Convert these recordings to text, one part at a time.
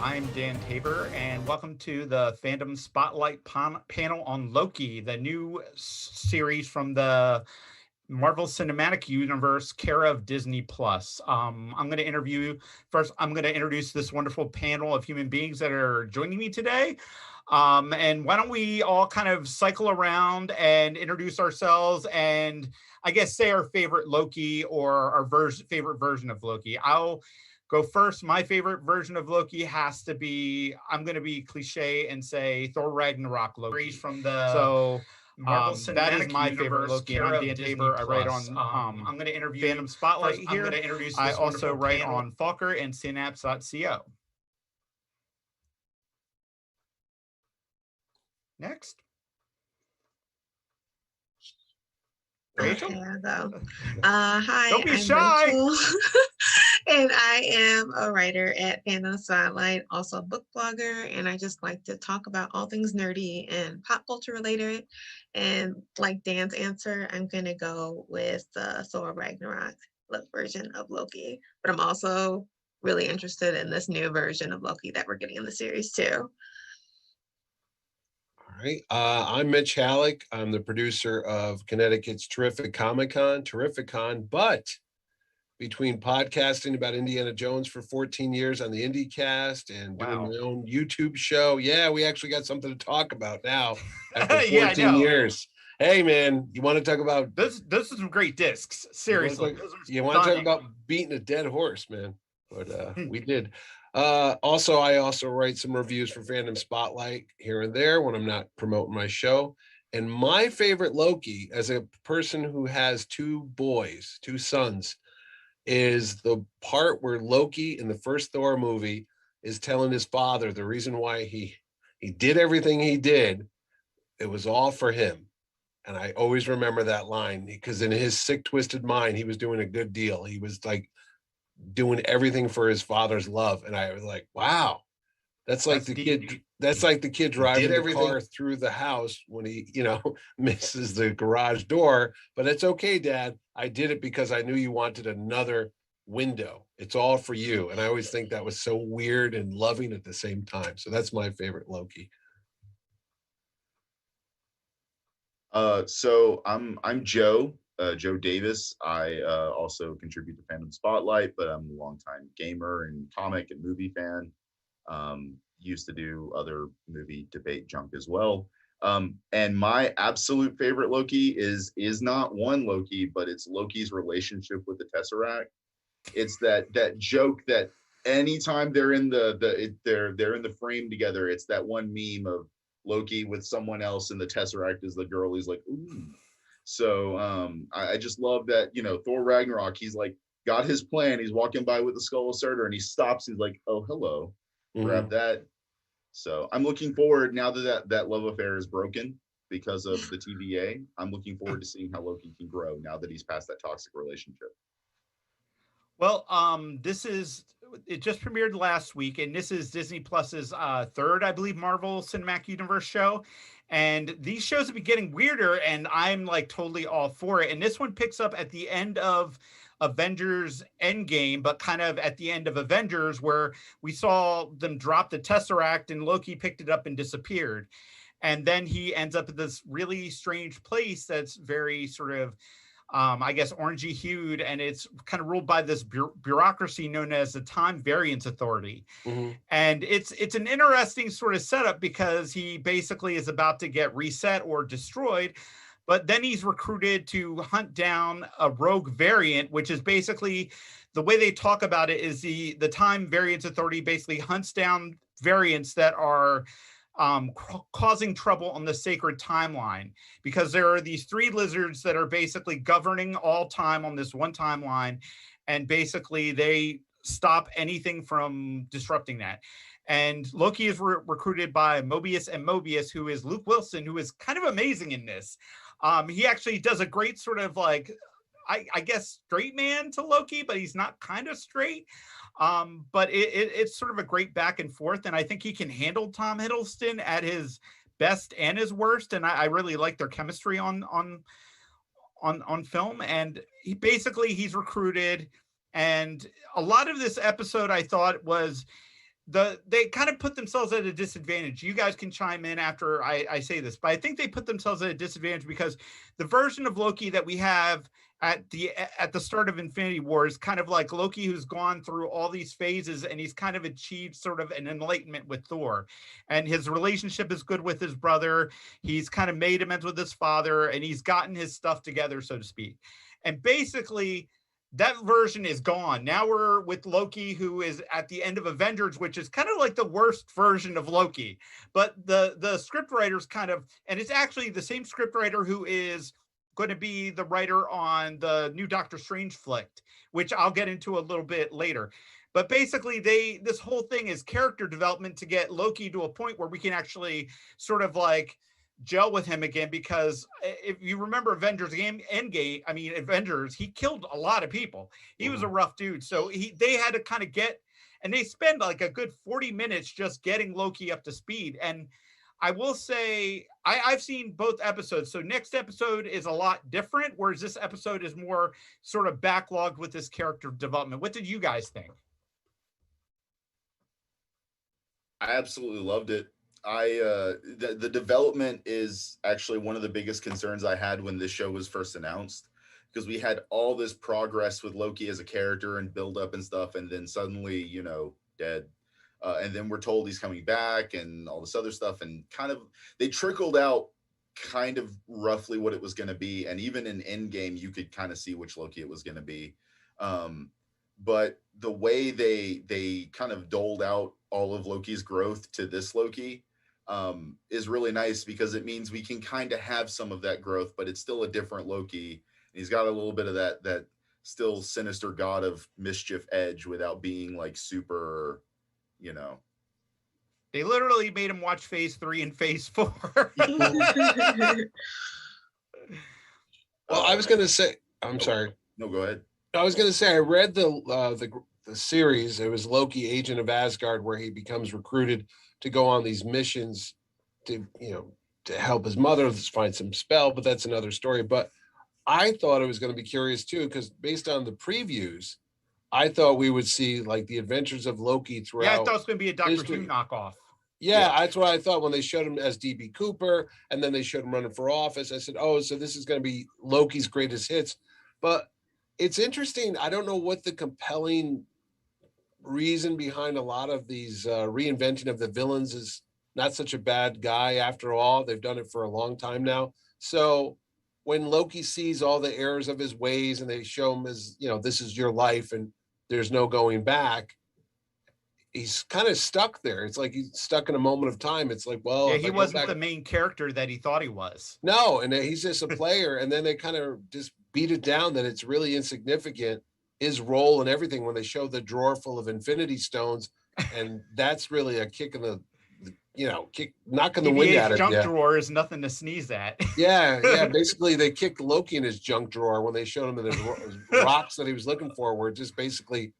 I'm Dan Tabor, and welcome to the Fandom Spotlight panel on Loki, the new series from the Marvel Cinematic Universe, care of Disney Plus. I'm going to introduce this wonderful panel of human beings that are joining me today. And why don't we all kind of cycle around and introduce ourselves and I guess say our favorite Loki or our favorite version of Loki. I'll go first. My favorite version of Loki has to be, I'm going to be cliche and say Thor Ragnarok Loki. That is my favorite Loki, and I'm Dan Tabor. I write on I'm going to interview Fandom Spotlight here. I'm going to introduce I also write on Falker and Synopsis.co. Next. Rachel? Okay, I'll go. Hi, Don't be I'm shy. Rachel, and I am a writer at Fandom Spotlite, also a book blogger, and I just like to talk about all things nerdy and pop culture related. And like Dan's answer, I'm going to go with the Thor Ragnarok version of Loki, but I'm also really interested in this new version of Loki that we're getting in the series too. All right. I'm Mitch Hallock. I'm the producer of Connecticut's Terrificon, but between podcasting about Indiana Jones for 14 years on the IndieCast and doing my own YouTube show, we actually got something to talk about now after 14 years. Hey, man, you want to talk about... Those are some great discs, seriously. You want to talk about beating a dead horse, man. But we did. I also write some reviews for Fandom Spotlight here and there when I'm not promoting my show. And my favorite Loki, as a person who has two sons, is the part where Loki in the first Thor movie is telling his father the reason why he did everything he did. It was all for him. And I always remember that line because in his sick, twisted mind, he was doing a good deal. He was like doing everything for his father's love. And I was like, wow, that's like the kid driving the car through the house when he, misses the garage door. But it's okay, Dad. I did it because I knew you wanted another window. It's all for you. And I always think that was so weird and loving at the same time. So that's my favorite Loki. So I'm Joe Davis. I also contribute to Fandom Spotlight, but I'm a longtime gamer and comic and movie fan. Used to do other movie debate junk as well. And my absolute favorite Loki is not one Loki, but it's Loki's relationship with the Tesseract. It's that joke that anytime they're in they're in the frame together, it's that one meme of Loki with someone else and the Tesseract is the girl. He's like, ooh. So I just love that, Thor Ragnarok, he's like got his plan. He's walking by with the Skull of Surtur and he stops. He's like, oh, hello, grab that. So I'm looking forward now that love affair is broken because of the TVA. I'm looking forward to seeing how Loki can grow now that he's past that toxic relationship. Well, it just premiered last week, and this is Disney Plus's third, I believe, Marvel Cinematic Universe show. And these shows have been getting weirder, and I'm like totally all for it. And this one picks up at the end of Avengers Endgame, but kind of at the end of Avengers, where we saw them drop the Tesseract and Loki picked it up and disappeared. And then he ends up at this really strange place that's very sort of I guess orangey hued, and it's kind of ruled by this bureaucracy known as the Time Variance Authority. And it's an interesting sort of setup because he basically is about to get reset or destroyed, but then he's recruited to hunt down a rogue variant, which is basically the way they talk about it is the Time Variance Authority basically hunts down variants that are causing trouble on the sacred timeline, because there are these three lizards that are basically governing all time on this one timeline, and basically they stop anything from disrupting that. And Loki is recruited by Mobius, who is Luke Wilson, who is kind of amazing in this. He actually does a great sort of like, I guess, straight man to Loki, but he's not kind of straight. But it's sort of a great back and forth, and I think he can handle Tom Hiddleston at his best and his worst, and I really like their chemistry on film. And he's recruited, and a lot of this episode I thought was they kind of put themselves at a disadvantage. You guys can chime in after I say this, but I think they put themselves at a disadvantage because the version of Loki that we have at the start of Infinity War is kind of like Loki who's gone through all these phases and he's kind of achieved sort of an enlightenment with Thor, and his relationship is good with his brother. He's kind of made amends with his father, and he's gotten his stuff together, so to speak. And basically, that version is gone. Now we're with Loki, who is at the end of Avengers, which is kind of like the worst version of Loki. But the script writers kind of, and it's actually the same script writer who is going to be the writer on the new Doctor Strange flick, which I'll get into a little bit later. But basically, this whole thing is character development to get Loki to a point where we can actually sort of like gel with him again, because if you remember Avengers he killed a lot of people. He was a rough dude. So they had to kind of and they spend like a good 40 minutes just getting Loki up to speed. And I will say, I've seen both episodes. So next episode is a lot different, whereas this episode is more sort of backlogged with this character development. What did you guys think? I absolutely loved it. The development is actually one of the biggest concerns I had when this show was first announced, because we had all this progress with Loki as a character and build up and stuff, and then suddenly, dead. And then we're told he's coming back and all this other stuff, and kind of they trickled out kind of roughly what it was going to be, and even in Endgame you could kind of see which Loki it was going to be. But the way they kind of doled out all of Loki's growth to this Loki is really nice, because it means we can kind of have some of that growth, but it's still a different Loki. He's got a little bit of that still sinister god of mischief edge without being like super, They literally made him watch Phase 3 and Phase 4. Well, I was going to say, I'm sorry. No, go ahead. I was going to say, I read the series. It was Loki, Agent of Asgard, where he becomes recruited to go on these missions to help his mother find some spell, but that's another story. But I thought it was going to be curious too, because based on the previews, I thought we would see like the adventures of Loki throughout. Yeah, I thought it was going to be a Doctor Who knockoff. Yeah, that's what I thought when they showed him as DB Cooper, and then they showed him running for office. I said, oh, so this is going to be Loki's greatest hits. But it's interesting. I don't know what the compelling reason behind a lot of these reinventing of the villains is. Not such a bad guy after all. They've done it for a long time now. So when Loki sees all the errors of his ways and they show him as, this is your life and there's no going back, he's kind of stuck there. It's like he's stuck in a moment of time. It's like, well, yeah, he wasn't the main character that he thought he was. No, and he's just a player. And then they kind of just beat it down that it's really insignificant, his role and everything, when they show the drawer full of Infinity Stones. And that's really a kick in the knocking the wind out of junk drawer is nothing to sneeze at. Yeah. Basically, they kicked Loki in his junk drawer when they showed him that his rocks that he was looking for were just basically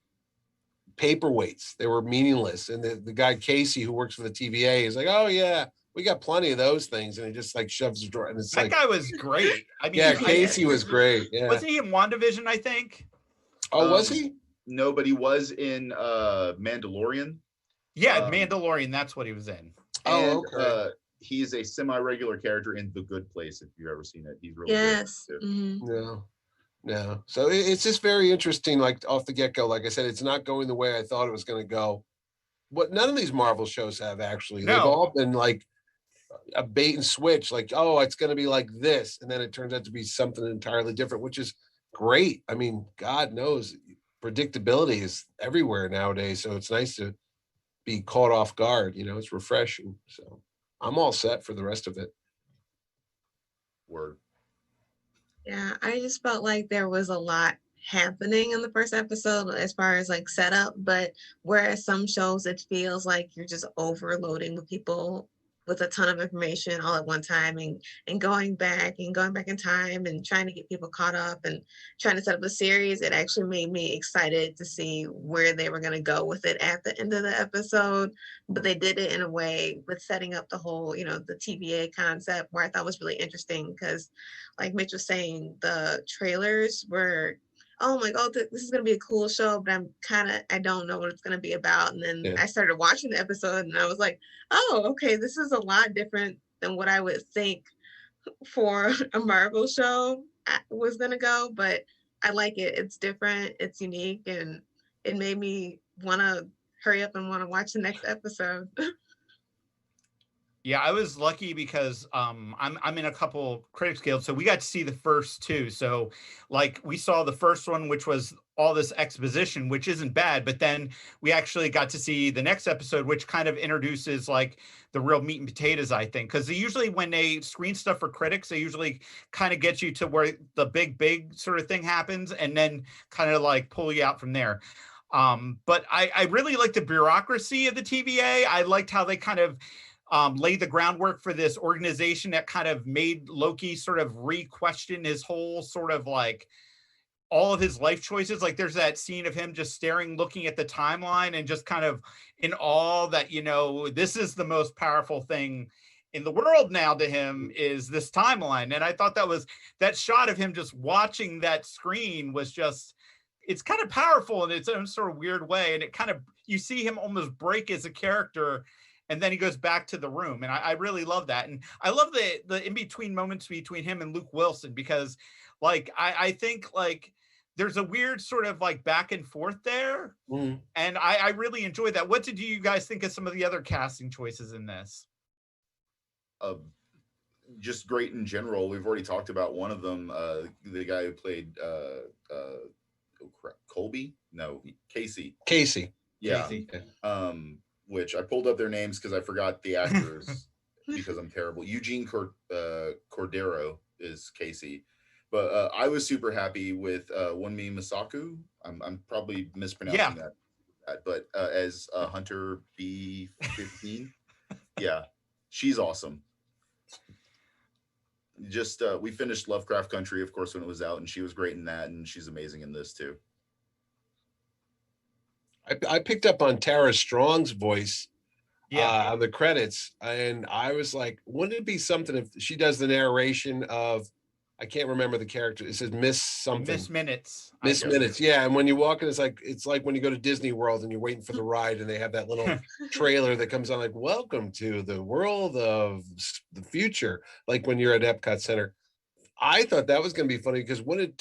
paperweights. They were meaningless. And the guy Casey, who works for the TVA, is like, "Oh yeah, we got plenty of those things," and he just like shoves his drawer. And it's that guy was great. I mean, yeah, Casey was great. Yeah, wasn't he in WandaVision? I think. Oh, was he? No, but he was in Mandalorian. Yeah, Mandalorian. That's what he was in. Oh, okay. He's a semi-regular character in The Good Place. If you've ever seen it, he's really good. Mm-hmm. No. So it's just very interesting. Like off the get-go, like I said, it's not going the way I thought it was going to go. What none of these Marvel shows have actually. No. They've all been like a bait and switch. Like, oh, it's going to be like this, and then it turns out to be something entirely different, which is great. I mean, God knows, predictability is everywhere nowadays. So it's nice to be caught off guard. It's refreshing. So I'm all set for the rest of it. Word. Yeah, I just felt like there was a lot happening in the first episode as far as like setup, but whereas some shows it feels like you're just overloading with people with a ton of information all at one time and going back in time and trying to get people caught up and trying to set up a series. It actually made me excited to see where they were going to go with it at the end of the episode, but they did it in a way with setting up the whole, the TVA concept, where I thought was really interesting because like Mitch was saying, the trailers were oh my god, this is gonna be a cool show, but I don't know what it's gonna be about. And then Yeah. I started watching the episode, and I was like, oh, okay, this is a lot different than what I would think for a Marvel show was gonna go. But I like it. It's different. It's unique, and it made me want to hurry up and want to watch the next episode. Yeah, I was lucky because I'm in a couple critics guilds, so we got to see the first two. So like we saw the first one, which was all this exposition, which isn't bad, but then we actually got to see the next episode, which kind of introduces like the real meat and potatoes, I think. Because usually when they screen stuff for critics, they usually kind of get you to where the big sort of thing happens and then kind of like pull you out from there. But I really liked the bureaucracy of the TVA. I liked how they kind of laid the groundwork for this organization that kind of made Loki sort of re-question his whole sort of like all of his life choices. Like there's that scene of him just staring, looking at the timeline and just kind of in awe that, you know, this is the most powerful thing in the world now to him is this timeline. And I thought that shot of him just watching that screen was just, it's kind of powerful in its own sort of weird way. And it kind of, you see him almost break as a character and then he goes back to the room. And I really love that. And I love the in-between moments between him and Luke Wilson, because like, I think like there's a weird sort of like back and forth there. Mm. And I really enjoyed that. What did you guys think of some of the other casting choices in this? Just great in general. We've already talked about one of them, the guy who played Colby? No, Casey. Yeah. Casey. Which I pulled up their names because I forgot the actors because I'm terrible. Eugene Cordero is Casey. But I was super happy with Wunmi Masaku. I'm probably mispronouncing that. But as Hunter B15. Yeah, she's awesome. Just we finished Lovecraft Country, of course, when it was out, and she was great in that, and she's amazing in this too. I picked up on Tara Strong's voice on the credits, and I was like, wouldn't it be something if she does the narration of, I can't remember the character. It says Miss something. Miss Minutes. Miss Minutes, yeah. And when you walk in, it's like when you go to Disney World and you're waiting for the ride, and they have that little trailer that comes on, like, welcome to the world of the future, like when you're at Epcot Center. I thought that was going to be funny because when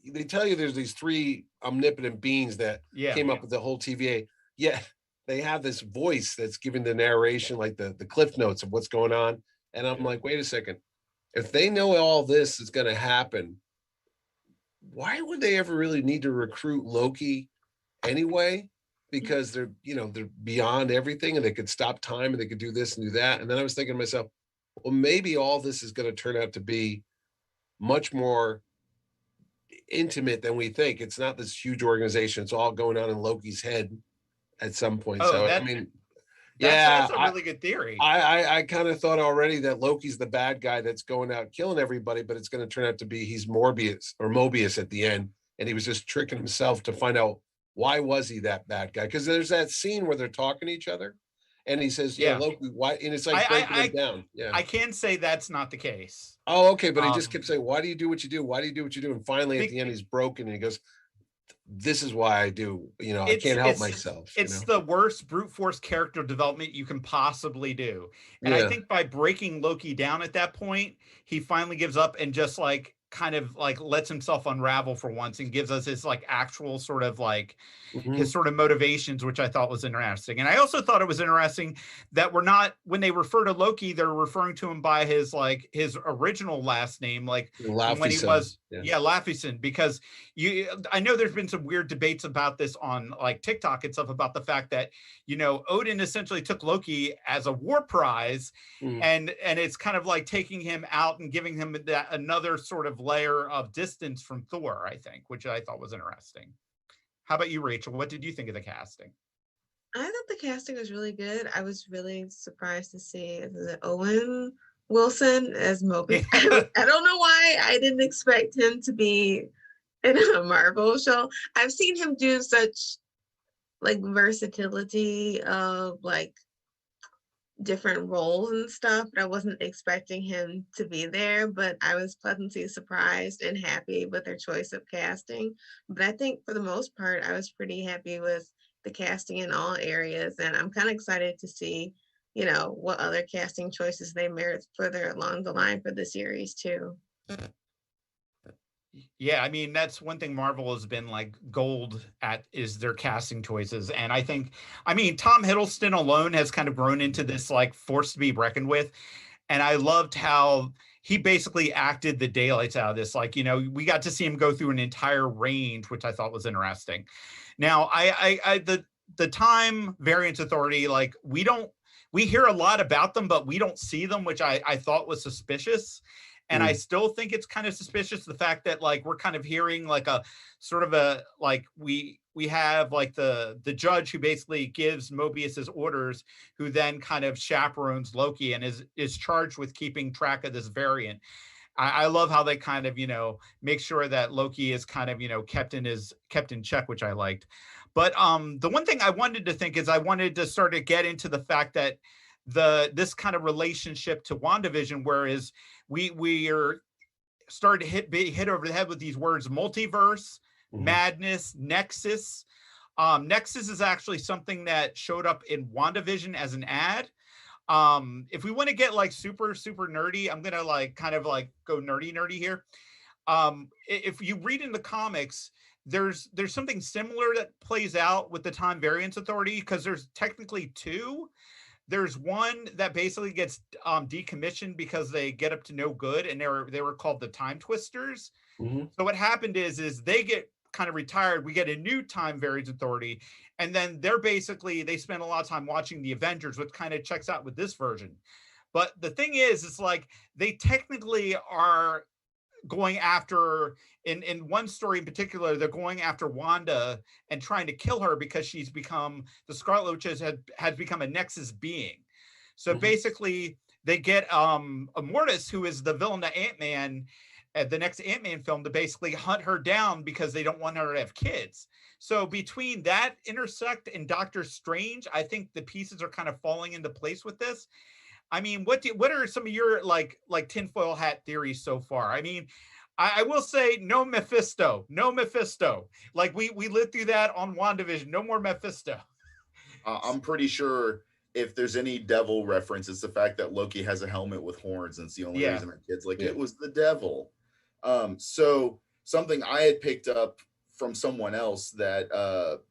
they tell you there's these three omnipotent beings that came up with the whole TVA, they have this voice that's giving the narration, like the cliff notes of what's going on. And I'm like, wait a second, if they know all this is going to happen, why would they ever really need to recruit Loki anyway? Because they're beyond everything, and they could stop time and they could do this and do that. And then I was thinking to myself, well, maybe all this is going to turn out to be much more intimate than we think. It's not this huge organization. It's all going on in Loki's head at some point. That's a really good theory. I kind of thought already that Loki's the bad guy that's going out killing everybody, but it's going to turn out to be he's Mobius at the end, and he was just tricking himself to find out why was he that bad guy. Because there's that scene where they're talking to each other, and he says, Loki, why? And it's like breaking him down. Yeah, I can say that's not the case. Oh, okay. But he just kept saying, why do you do what you do? Why do you do what you do? And finally at the end, he's broken and he goes, this is why I do, I can't help myself. It's the worst brute force character development you can possibly do. And I think by breaking Loki down at that point, he finally gives up and just like kind of like lets himself unravel for once and gives us his like actual sort of like his sort of motivations, which I thought was interesting. And I also thought it was interesting that when they refer to Loki, they're referring to him by his original last name, like when he was Laufeyson, because I know there's been some weird debates about this on like TikTok and stuff about the fact that Odin essentially took Loki as a war prize, and it's kind of like taking him out and giving him that another sort of layer of distance from Thor, I think, which I thought was interesting. How about you, Rachel? What did you think of the casting? I thought the casting was really good. I was really surprised to see Owen Wilson as Mobius. I don't know why I didn't expect him to be in a Marvel show. I've seen him do such like versatility of like different roles and stuff, but I wasn't expecting him to be there. But I was pleasantly surprised and happy with their choice of casting. But I think for the most part, I was pretty happy with the casting in all areas, and I'm kind of excited to see, what other casting choices they merit further along the line for the series too. Yeah, I mean, that's one thing Marvel has been like gold at, is their casting choices. And I mean, Tom Hiddleston alone has kind of grown into this like force to be reckoned with. And I loved how he basically acted the daylights out of this. Like, we got to see him go through an entire range, which I thought was interesting. Now, the Time Variance Authority, like, we hear a lot about them, but we don't see them, which I thought was suspicious. And I still think it's kind of suspicious, the fact that like we're kind of hearing like a sort of a like we have like the judge who basically gives Mobius's orders, who then kind of chaperones Loki and is charged with keeping track of this variant. I love how they kind of make sure that Loki is kind of kept in check, which I liked. But the one thing I wanted to think is I wanted to start to get into the fact that this kind of relationship to WandaVision, whereas we are starting to be hit over the head with these words: multiverse, madness, nexus. Nexus is actually something that showed up in WandaVision as an ad. If we want to get like super nerdy, I'm gonna like kind of like go nerdy here. If you read in the comics, there's something similar that plays out with the Time Variance Authority, because there's technically two. There's one that basically gets decommissioned because they get up to no good, and they were called the Time Twisters. So what happened is they get kind of retired. We get a new Time Variance Authority, and then they spend a lot of time watching the Avengers, which kind of checks out with this version. But the thing is, it's like they technically are going after, in one story in particular, they're going after Wanda and trying to kill her because she's become, the Scarlet Witch has become a Nexus being. So basically they get Immortus, who is the villain of Ant-Man, the next Ant-Man film, to basically hunt her down because they don't want her to have kids. So between that intersect and Doctor Strange, I think the pieces are kind of falling into place with this. I mean, what are some of your like tinfoil hat theories so far? I mean, I will say no Mephisto. Like we lived through that on WandaVision. No more Mephisto. I'm pretty sure if there's any devil reference, it's the fact that Loki has a helmet with horns, and it's the only reason our kids like it was the devil. So something I had picked up from someone else, that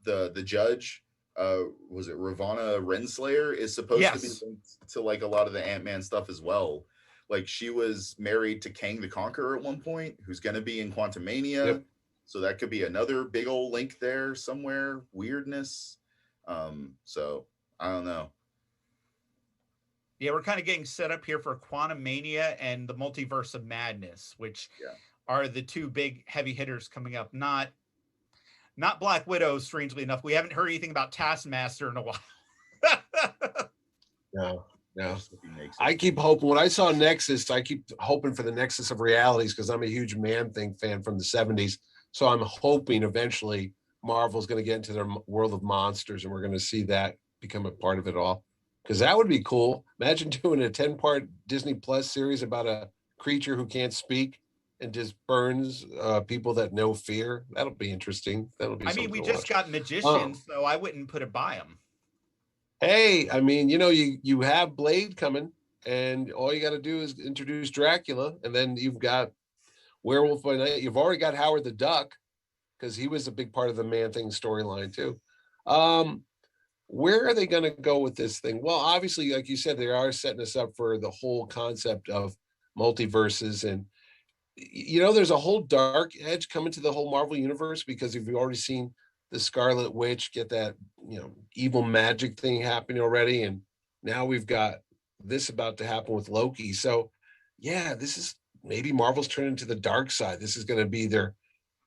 the judge, was it Ravonna Renslayer, is supposed to be linked to like a lot of the Ant-Man stuff as well. Like she was married to Kang the Conqueror at one point, who's going to be in Quantumania. So that could be another big old link there somewhere. Weirdness. So I don't know. Yeah, we're kind of getting set up here for Quantumania and the Multiverse of Madness, which are the two big heavy hitters coming up. Not Black Widow, strangely enough. We haven't heard anything about Taskmaster in a while. No. I keep hoping. When I saw Nexus, I keep hoping for the Nexus of Realities, because I'm a huge Man-Thing fan from the 70s. So I'm hoping eventually Marvel's going to get into their world of monsters, and we're going to see that become a part of it all. Because that would be cool. Imagine doing a 10-part Disney Plus series about a creature who can't speak and just burns people that know fear. That'll be interesting. That'll be. I mean, we just got Magicians, so I wouldn't put it by them. Hey, I mean, you have Blade coming, and all you got to do is introduce Dracula, and then you've got Werewolf by Night. You've already got Howard the Duck, because he was a big part of the Man-Thing storyline too. Where are they going to go with this thing? Well, obviously, like you said, they are setting us up for the whole concept of multiverses, and there's a whole dark edge coming to the whole Marvel universe, because we've already seen the Scarlet Witch get that, evil magic thing happening already. And now we've got this about to happen with Loki. So yeah, this is maybe Marvel's turning to the dark side. This is going to be their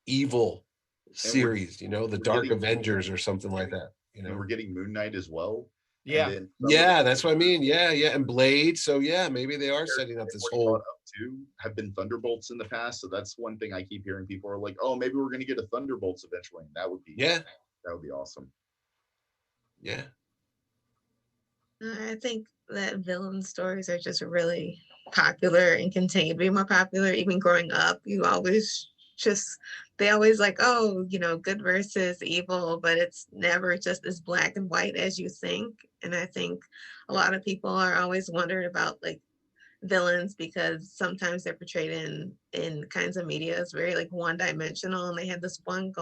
evil series, the Dark Avengers or something like that. And we're getting Moon Knight as well. Yeah. That's what I mean. Yeah. And Blade. So yeah, maybe they are setting up this whole too, have been Thunderbolts in the past. So that's one thing I keep hearing. People are like, oh, maybe we're going to get a Thunderbolts eventually. And that would be awesome. Yeah. I think that villain stories are just really popular and continue to be more popular. Even growing up, you always just, they always like, oh, good versus evil, but it's never just as black and white as you think. And I think a lot of people are always wondering about like villains because sometimes they're portrayed in kinds of media as very like one dimensional, and they have this one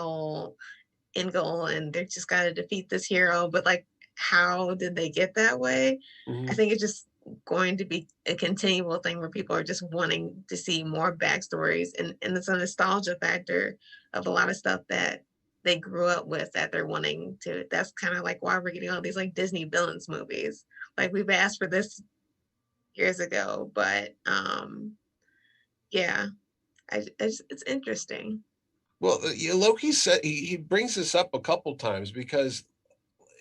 end goal, and they just got to defeat this hero, but like how did they get that way? I think it's just going to be a continual thing where people are just wanting to see more backstories, and it's a nostalgia factor of a lot of stuff that they grew up with that they're wanting to. That's kind of like why we're getting all these like Disney villains movies. Like we've asked for this years ago, but yeah, it's interesting. Well, Loki said he brings this up a couple times because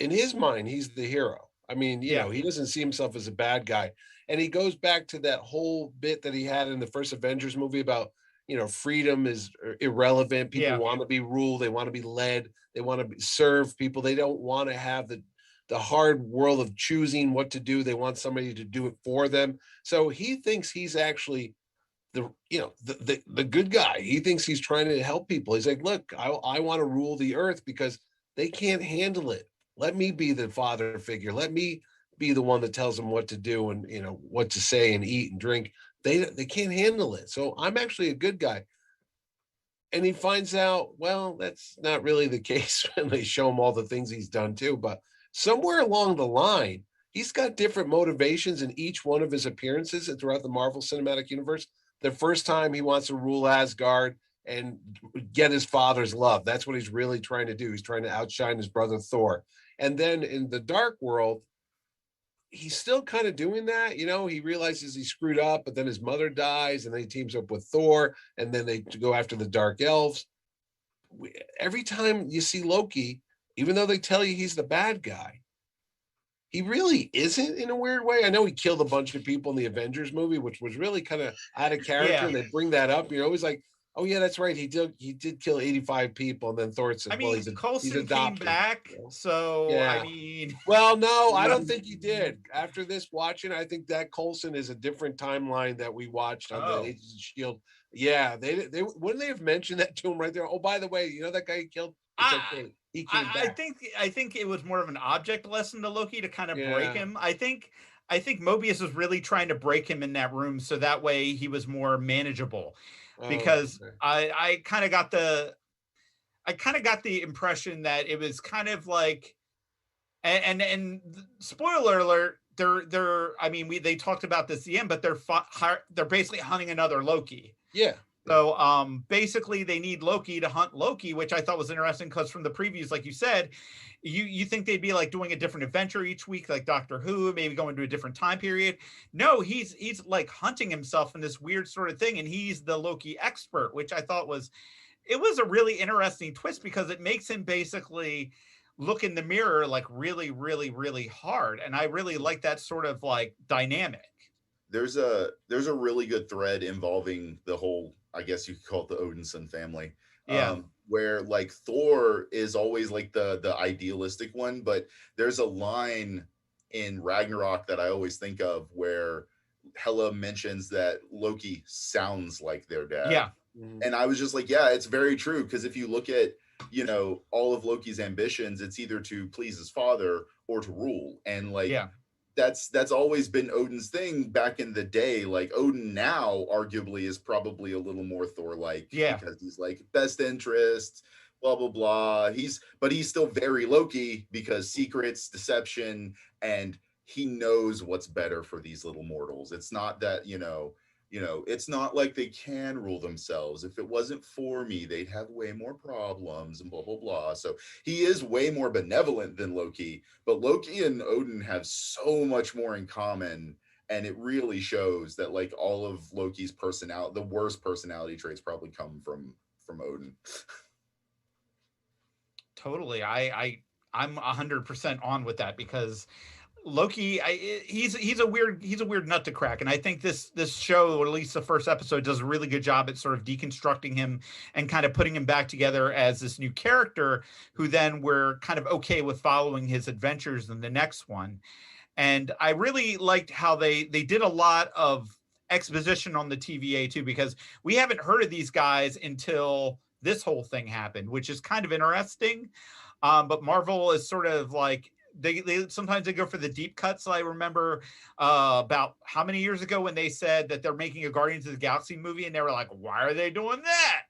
in his mind he's the hero. I mean, he doesn't see himself as a bad guy, and he goes back to that whole bit that he had in the first Avengers movie about freedom is irrelevant. People want to be ruled, they want to be led, they want to serve people. They don't want to have the hard world of choosing what to do. They want somebody to do it for them. So he thinks he's actually the good guy. He thinks he's trying to help people. He's like, look, I want to rule the earth because they can't handle it. Let me be the father figure. Let me be the one that tells them what to do and what to say and eat and drink. They can't handle it. So I'm actually a good guy. And he finds out, well, that's not really the case when they show him all the things he's done too. But somewhere along the line, he's got different motivations in each one of his appearances throughout the Marvel Cinematic Universe. The first time he wants to rule Asgard and get his father's love. That's what he's really trying to do. He's trying to outshine his brother Thor. And then in the dark world, he's still kind of doing that. He realizes he screwed up, but then his mother dies and then he teams up with Thor and then they go after the dark elves. Every time you see Loki, even though they tell you he's the bad guy, he really isn't in a weird way. I know he killed a bunch of people in the Avengers movie, which was really kind of out of character. They bring that up. He's like, oh yeah, that's right. He did kill 85 people. And then Thor said, well, he's adopted. Came back. So, yeah. I mean. Well, no, I don't think he did. After this watching, I think that Coulson is a different timeline that we watched on the Agents of S.H.I.E.L.D. Yeah, they wouldn't they have mentioned that to him right there? Oh, by the way, that guy he killed? It's okay. He came back. I think it was more of an object lesson to Loki to kind of break him. I think Mobius was really trying to break him in that room so that way he was more manageable. Because I kind of got the impression that it was kind of like, and spoiler alert, they talked about this at the end, but they're basically hunting another Loki. Yeah. So basically they need Loki to hunt Loki, which I thought was interesting because from the previews, like you said, you think they'd be like doing a different adventure each week, like Doctor Who, maybe going to a different time period. No, he's like hunting himself in this weird sort of thing, and he's the Loki expert, which I thought was a really interesting twist because it makes him basically look in the mirror like really, really, really hard, and I really like that sort of like dynamic. There's a really good thread involving the whole, I guess you could call it the Odinson family. Yeah. Where like Thor is always like the idealistic one, but there's a line in Ragnarok that I always think of where Hela mentions that Loki sounds like their dad. Yeah. And I was just like, yeah, it's very true. Because if you look at, all of Loki's ambitions, it's either to please his father or to rule. And like, that's always been Odin's thing back in the day. Like Odin now arguably is probably a little more Thor-like because he's like best interest, blah, blah, blah. But he's still very Loki because secrets, deception, and he knows what's better for these little mortals. It's not that, it's not like they can rule themselves. If it wasn't for me, they'd have way more problems and blah, blah, blah. So he is way more benevolent than Loki, but Loki and Odin have so much more in common. And it really shows that like all of Loki's personality, the worst personality traits probably come from Odin. Totally. I'm 100% on with that because Loki, he's a weird nut to crack, and I think this show, or at least the first episode, does a really good job at sort of deconstructing him and kind of putting him back together as this new character who then we're kind of okay with following his adventures in the next one. And I really liked how they did a lot of exposition on the TVA too, because we haven't heard of these guys until this whole thing happened, which is kind of interesting. But Marvel is sort of like they sometimes they go for the deep cuts. I remember about how many years ago when they said that they're making a Guardians of the Galaxy movie, and they were like, "Why are they doing that?"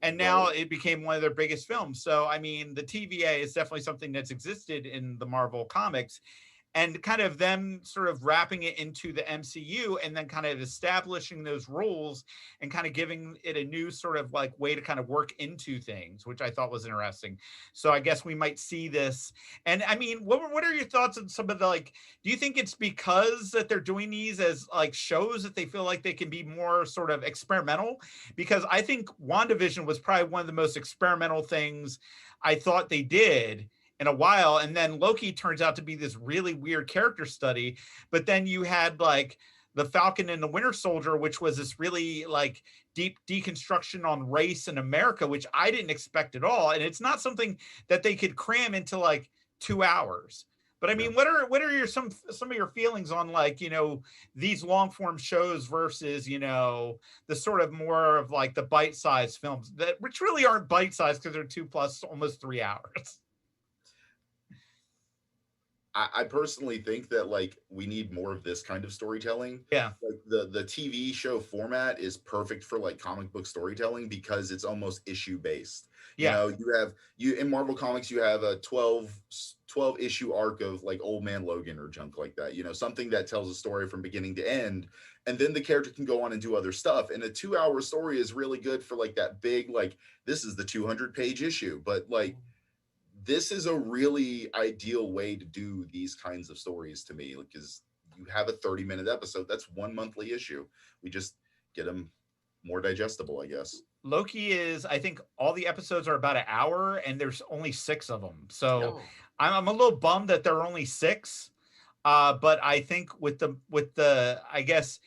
And now it became one of their biggest films. So I mean, the TVA is definitely something that's existed in the Marvel comics, and kind of them sort of wrapping it into the MCU and then kind of establishing those rules and kind of giving it a new sort of like way to kind of work into things, which I thought was interesting. So I guess we might see this. And I mean, what are your thoughts on some of the, like, do you think it's because that they're doing these as like shows that they feel like they can be more sort of experimental? Because I think WandaVision was probably one of the most experimental things I thought they did in a while. And then Loki turns out to be this really weird character study. But then you had like the Falcon and the Winter Soldier, which was this really like deep deconstruction on race in America, which I didn't expect at all. And it's not something that they could cram into like 2 hours. But I mean, what are your some of your feelings on, like, you know, these long form shows versus, you know, the sort of more of like the bite-sized films that which really aren't bite-sized because they're 2+ almost 3 hours. I personally think that like we need more of this kind of storytelling. Yeah. Like the TV show format is perfect for like comic book storytelling because it's almost issue based. Yeah. You know, you in Marvel Comics, you have a 12 issue arc of like Old Man Logan or junk like that. You know, something that tells a story from beginning to end, and then the character can go on and do other stuff. And a 2 hour story is really good for like that big, like, this is the 200-page issue, but like, this is a really ideal way to do these kinds of stories to me, because you have a 30-minute episode. That's one monthly issue. We just get them more digestible, I guess. Loki is, I think all the episodes are about an hour and there's only 6 of them. So I'm a little bummed that there are only 6. But I think with the, I guess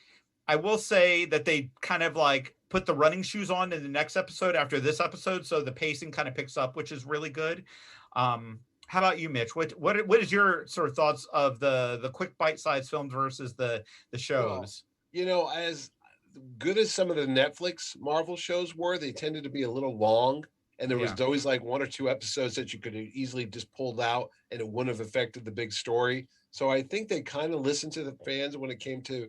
I will say that they kind of like put the running shoes on in the next episode after this episode. So the pacing kind of picks up, which is really good. How about you, Mitch? What is your sort of thoughts of the quick bite-sized films versus the shows? Well, you know, as good as some of the Netflix Marvel shows were, they tended to be a little long, and there was always like 1 or 2 episodes that you could have easily just pulled out and it wouldn't have affected the big story. So I think they kind of listened to the fans when it came to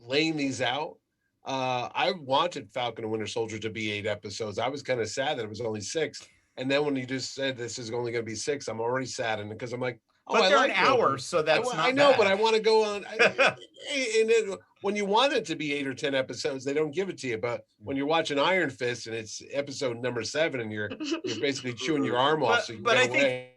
laying these out. I wanted Falcon and Winter Soldier to be 8 episodes. I was kind of sad that it was only 6. And then when you just said this is only going to be 6, I'm already saddened because I'm like, oh, but they're like an hour, so that's not I know, bad. but I want to go on. And when you want it to be 8 or 10 episodes, they don't give it to you. But when you're watching Iron Fist and it's episode number 7, and you're basically chewing your arm off, so you can get away.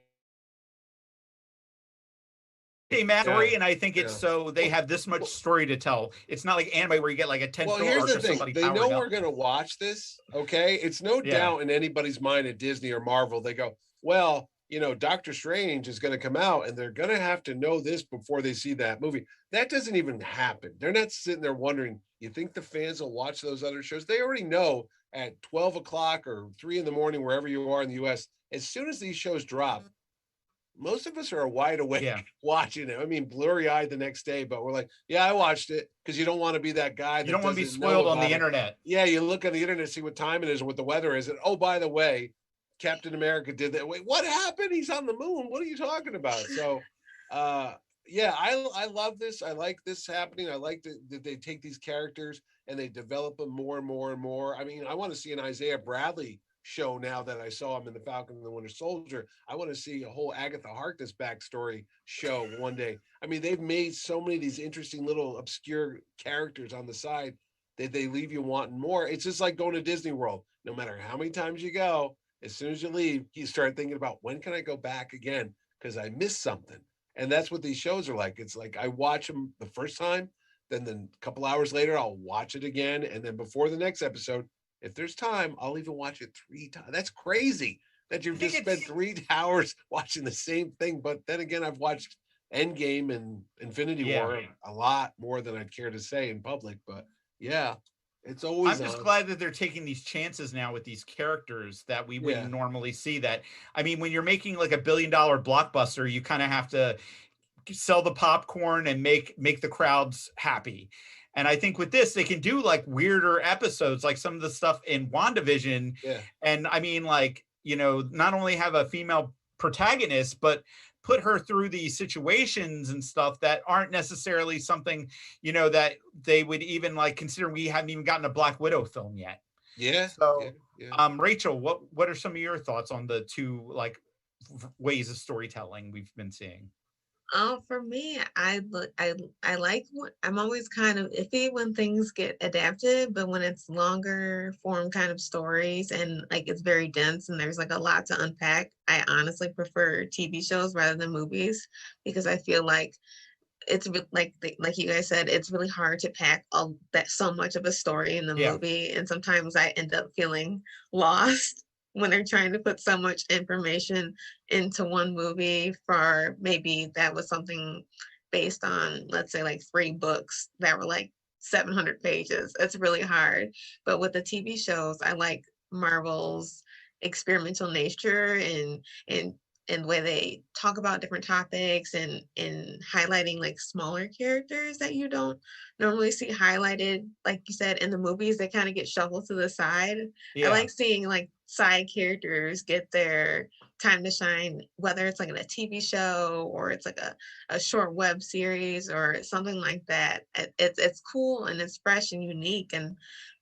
Story, and I think it's so they have this much story to tell. It's not like anime where you get like a 10 Well, here's the thing. They know we're going to watch this, okay? It's no doubt in anybody's mind at Disney or Marvel. They go, well, you know, Doctor Strange is going to come out, and they're going to have to know this before they see that movie. That doesn't even happen. They're not sitting there wondering, you think the fans will watch those other shows? They already know at 12 o'clock or 3 in the morning, wherever you are in the U.S., as soon as these shows drop, most of us are wide awake watching it. I mean, blurry-eyed the next day, but we're like, yeah, I watched it, because you don't want to be that guy. You don't want to be spoiled on the internet. Yeah, you look on the internet, see what time it is and what the weather is. And oh, by the way, Captain America did that. Wait, what happened? He's on the moon. What are you talking about? So, yeah, I love this. I like this happening. I like that they take these characters and they develop them more and more and more. I mean, I want to see an Isaiah Bradley show now that I saw him in the Falcon and the Winter Soldier. I want to see a whole Agatha Harkness backstory show one day. I mean, they've made so many of these interesting little obscure characters on the side that they leave you wanting more. It's just like going to Disney World. No matter how many times you go, as soon as you leave, you start thinking about, when can I go back again? Because I missed something. And that's what these shows are like. It's like I watch them the first time, then a couple hours later, I'll watch it again. And then before the next episode, if there's time, I'll even watch it 3 times. That's crazy that you've just spent 3 hours watching the same thing. But then again, I've watched Endgame and Infinity War a lot more than I'd care to say in public. But yeah, it's always. I'm just glad that they're taking these chances now with these characters that we wouldn't normally see. That, I mean, when you're making like $1 billion blockbuster, you kind of have to sell the popcorn and make the crowds happy. And I think with this, they can do like weirder episodes, like some of the stuff in WandaVision. Yeah. And I mean, like, you know, not only have a female protagonist, but put her through these situations and stuff that aren't necessarily something, you know, that they would even like consider. We haven't even gotten a Black Widow film yet. Yeah. So, yeah. Rachel, what are some of your thoughts on the two like ways of storytelling we've been seeing? For me, I like I'm always kind of iffy when things get adapted, but when it's longer form kind of stories and like it's very dense and there's like a lot to unpack, I honestly prefer TV shows rather than movies because I feel like it's like you guys said, it's really hard to pack that so much of a story in the movie, and sometimes I end up feeling lost when they're trying to put so much information into one movie for maybe that was something based on, let's say, like 3 books that were like 700 pages. It's really hard. But with the TV shows, I like Marvel's experimental nature and the way they talk about different topics and highlighting like smaller characters that you don't normally see highlighted. Like you said, in the movies, they kind of get shuffled to the side. I like seeing like side characters get their time to shine, whether it's like in a TV show or it's like a short web series or something like that. It's cool and it's fresh and unique, and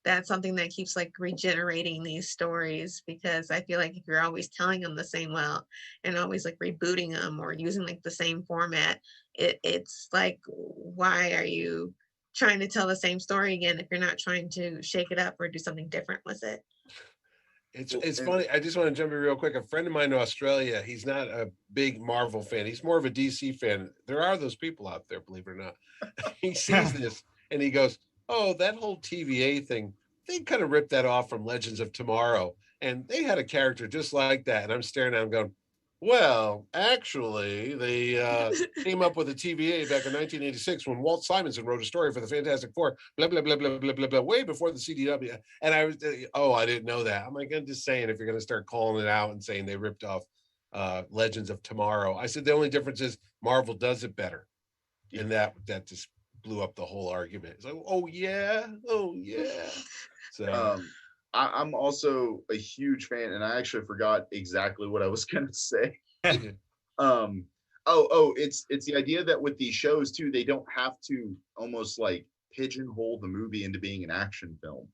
that's something that keeps like regenerating these stories, because I feel like if you're always telling them the same well and always like rebooting them or using like the same format, it's like, why are you trying to tell the same story again if you're not trying to shake it up or do something different with it? It's funny. I just want to jump in real quick. A friend of mine in Australia, he's not a big Marvel fan. He's more of a DC fan. There are those people out there, believe it or not. He sees this and he goes, "Oh, that whole TVA thing, they kind of ripped that off from Legends of Tomorrow. And they had a character just like that." And I'm staring at him going, "Well, actually, they came up with a TVA back in 1986 when Walt Simonson wrote a story for the Fantastic Four, blah, blah, blah, blah, blah, blah, blah, way before the CW." And I was, I didn't know that. I'm like, I'm just saying, if you're going to start calling it out and saying they ripped off Legends of Tomorrow, I said, the only difference is Marvel does it better. And that just blew up the whole argument. It's like, oh yeah. So I'm also a huge fan, and I actually forgot exactly what I was gonna say. It's the idea that with these shows too, they don't have to almost like pigeonhole the movie into being an action film.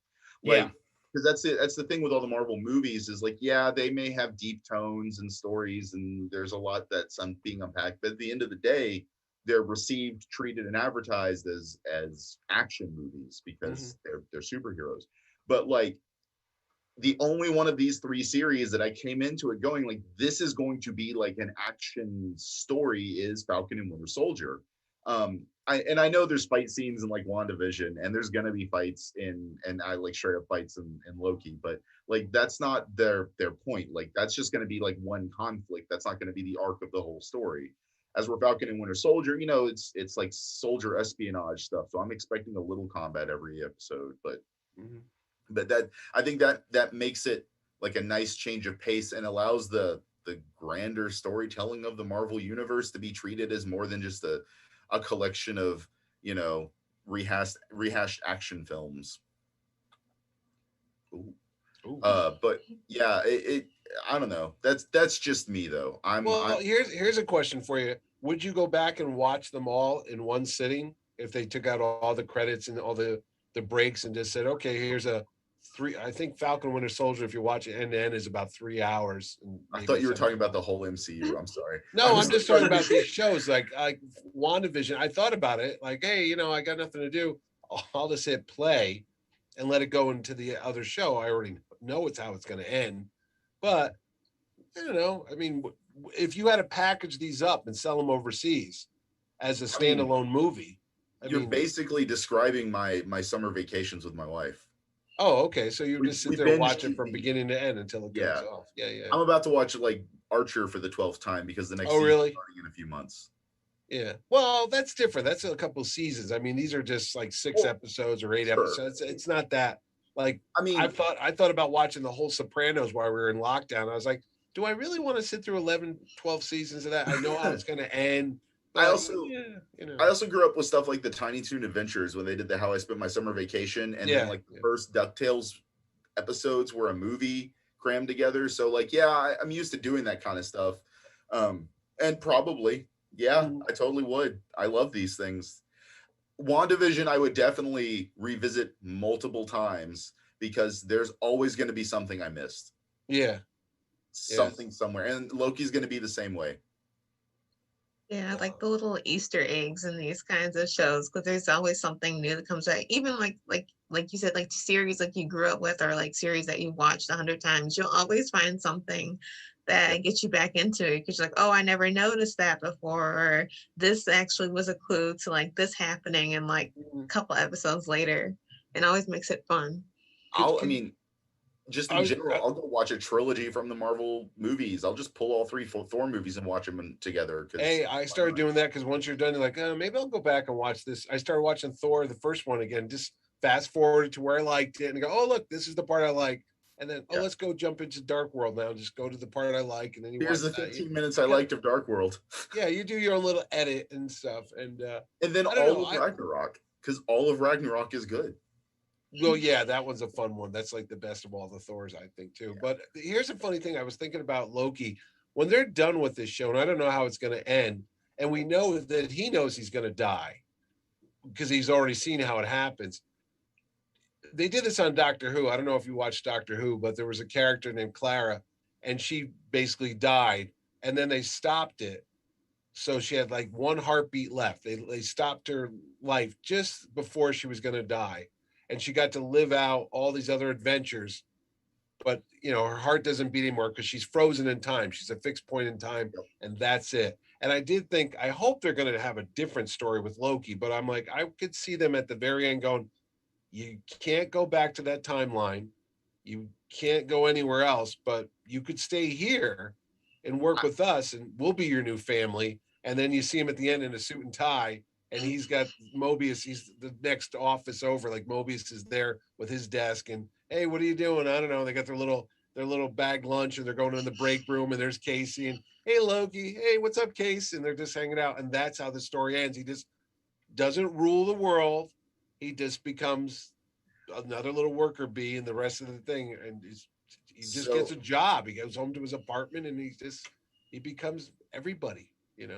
Like, because that's the thing with all the Marvel movies is like, yeah, they may have deep tones and stories, and there's a lot that's being unpacked, but at the end of the day, they're received, treated, and advertised as action movies because they're superheroes. But like, the only one of these 3 series that I came into it going like, this is going to be like an action story is Falcon and Winter Soldier. I know there's fight scenes in like WandaVision, and there's gonna be fights and I like straight up fights in Loki, but like that's not their point. Like that's just gonna be like one conflict. That's not gonna be the arc of the whole story. As we're Falcon and Winter Soldier, you know, it's like soldier espionage stuff. So I'm expecting a little combat every episode, but that I think that makes it like a nice change of pace and allows the grander storytelling of the Marvel universe to be treated as more than just a collection of, you know, rehashed action films. Ooh. But yeah, it I don't know. That's just me though. Here's a question for you. Would you go back and watch them all in one sitting if they took out all the credits and all the breaks and just said, okay, here's a 3? I think Falcon Winter Soldier, if you watch it end to end, is about 3 hours. I thought you were talking about the whole MCU. I'm sorry. No, I'm just talking about these shows like WandaVision. I thought about it like, hey, you know, I got nothing to do. I'll just hit play and let it go into the other show. I already know it's how it's going to end. But I don't know. I mean, if you had to package these up and sell them overseas as a standalone movie, you're basically describing my summer vacations with my wife. Oh, okay. So you just sit there and watch it from beginning to end until it goes off. Yeah. I'm about to watch like Archer for the 12th time because the next season is starting in a few months. Yeah. Well, that's different. That's a couple of seasons. I mean, these are just like 6 episodes or 8 episodes. It's not that like, I mean, I thought about watching the whole Sopranos while we were in lockdown. I was like, do I really want to sit through 11, 12 seasons of that? I know how it's going to end. But, also yeah, you know. I also grew up with stuff like the Tiny Toon Adventures when they did the How I Spent My Summer Vacation, and then like the first DuckTales episodes were a movie crammed together. So like, yeah, I'm used to doing that kind of stuff. And probably, yeah, I totally would. I love these things. WandaVision, I would definitely revisit multiple times because there's always going to be something I missed. Yeah. Something somewhere. And Loki's going to be the same way. Yeah, like the little Easter eggs in these kinds of shows, because there's always something new that comes out. Even like you said, like series like you grew up with, or like series that you watched 100 times, you'll always find something that gets you back into it because you're like, oh, I never noticed that before, or this actually was a clue to like this happening, and like a couple episodes later, and always makes it fun. Just in general, I'll go watch a trilogy from the Marvel movies. I'll just pull all 3 Thor movies and watch them together. Hey, I started doing that because once you're done, you're like, oh, maybe I'll go back and watch this. I started watching Thor, the first one again, just fast forward to where I liked it and go, oh, look, this is the part I like. And then, let's go jump into Dark World now. Just go to the part I like. And then here's the 15 minutes I liked of Dark World. Yeah, you do your own little edit and stuff. And then all of Ragnarok, because all of Ragnarok is good. Well, yeah, that one's a fun one. That's like the best of all the Thors, I think, too. Yeah. But here's a funny thing. I was thinking about Loki. When they're done with this show, and I don't know how it's going to end, and we know that he knows he's going to die because he's already seen how it happens. They did this on Doctor Who. I don't know if you watched Doctor Who, but there was a character named Clara, and she basically died, and then they stopped it. So she had like one heartbeat left. They stopped her life just before she was going to die. And she got to live out all these other adventures, but her heart doesn't beat anymore because she's frozen in time. She's a fixed point in time, and that's it. And I hope they're going to have a different story with Loki, but I'm like, I could see them at the very end going, you can't go back to that timeline. You can't go anywhere else, but you could stay here and work with us, and we'll be your new family. And then you see him at the end in a suit and tie. And he's got Mobius. He's the next office over. Like Mobius is there with his desk. And hey, what are you doing? I don't know. They got their little bag lunch, and they're going in the break room. And there's Casey. And hey, Loki. Hey, what's up, Case? And they're just hanging out. And that's how the story ends. He just doesn't rule the world. He just becomes another little worker bee in the rest of the thing. And he just gets a job. He goes home to his apartment, and he becomes everybody.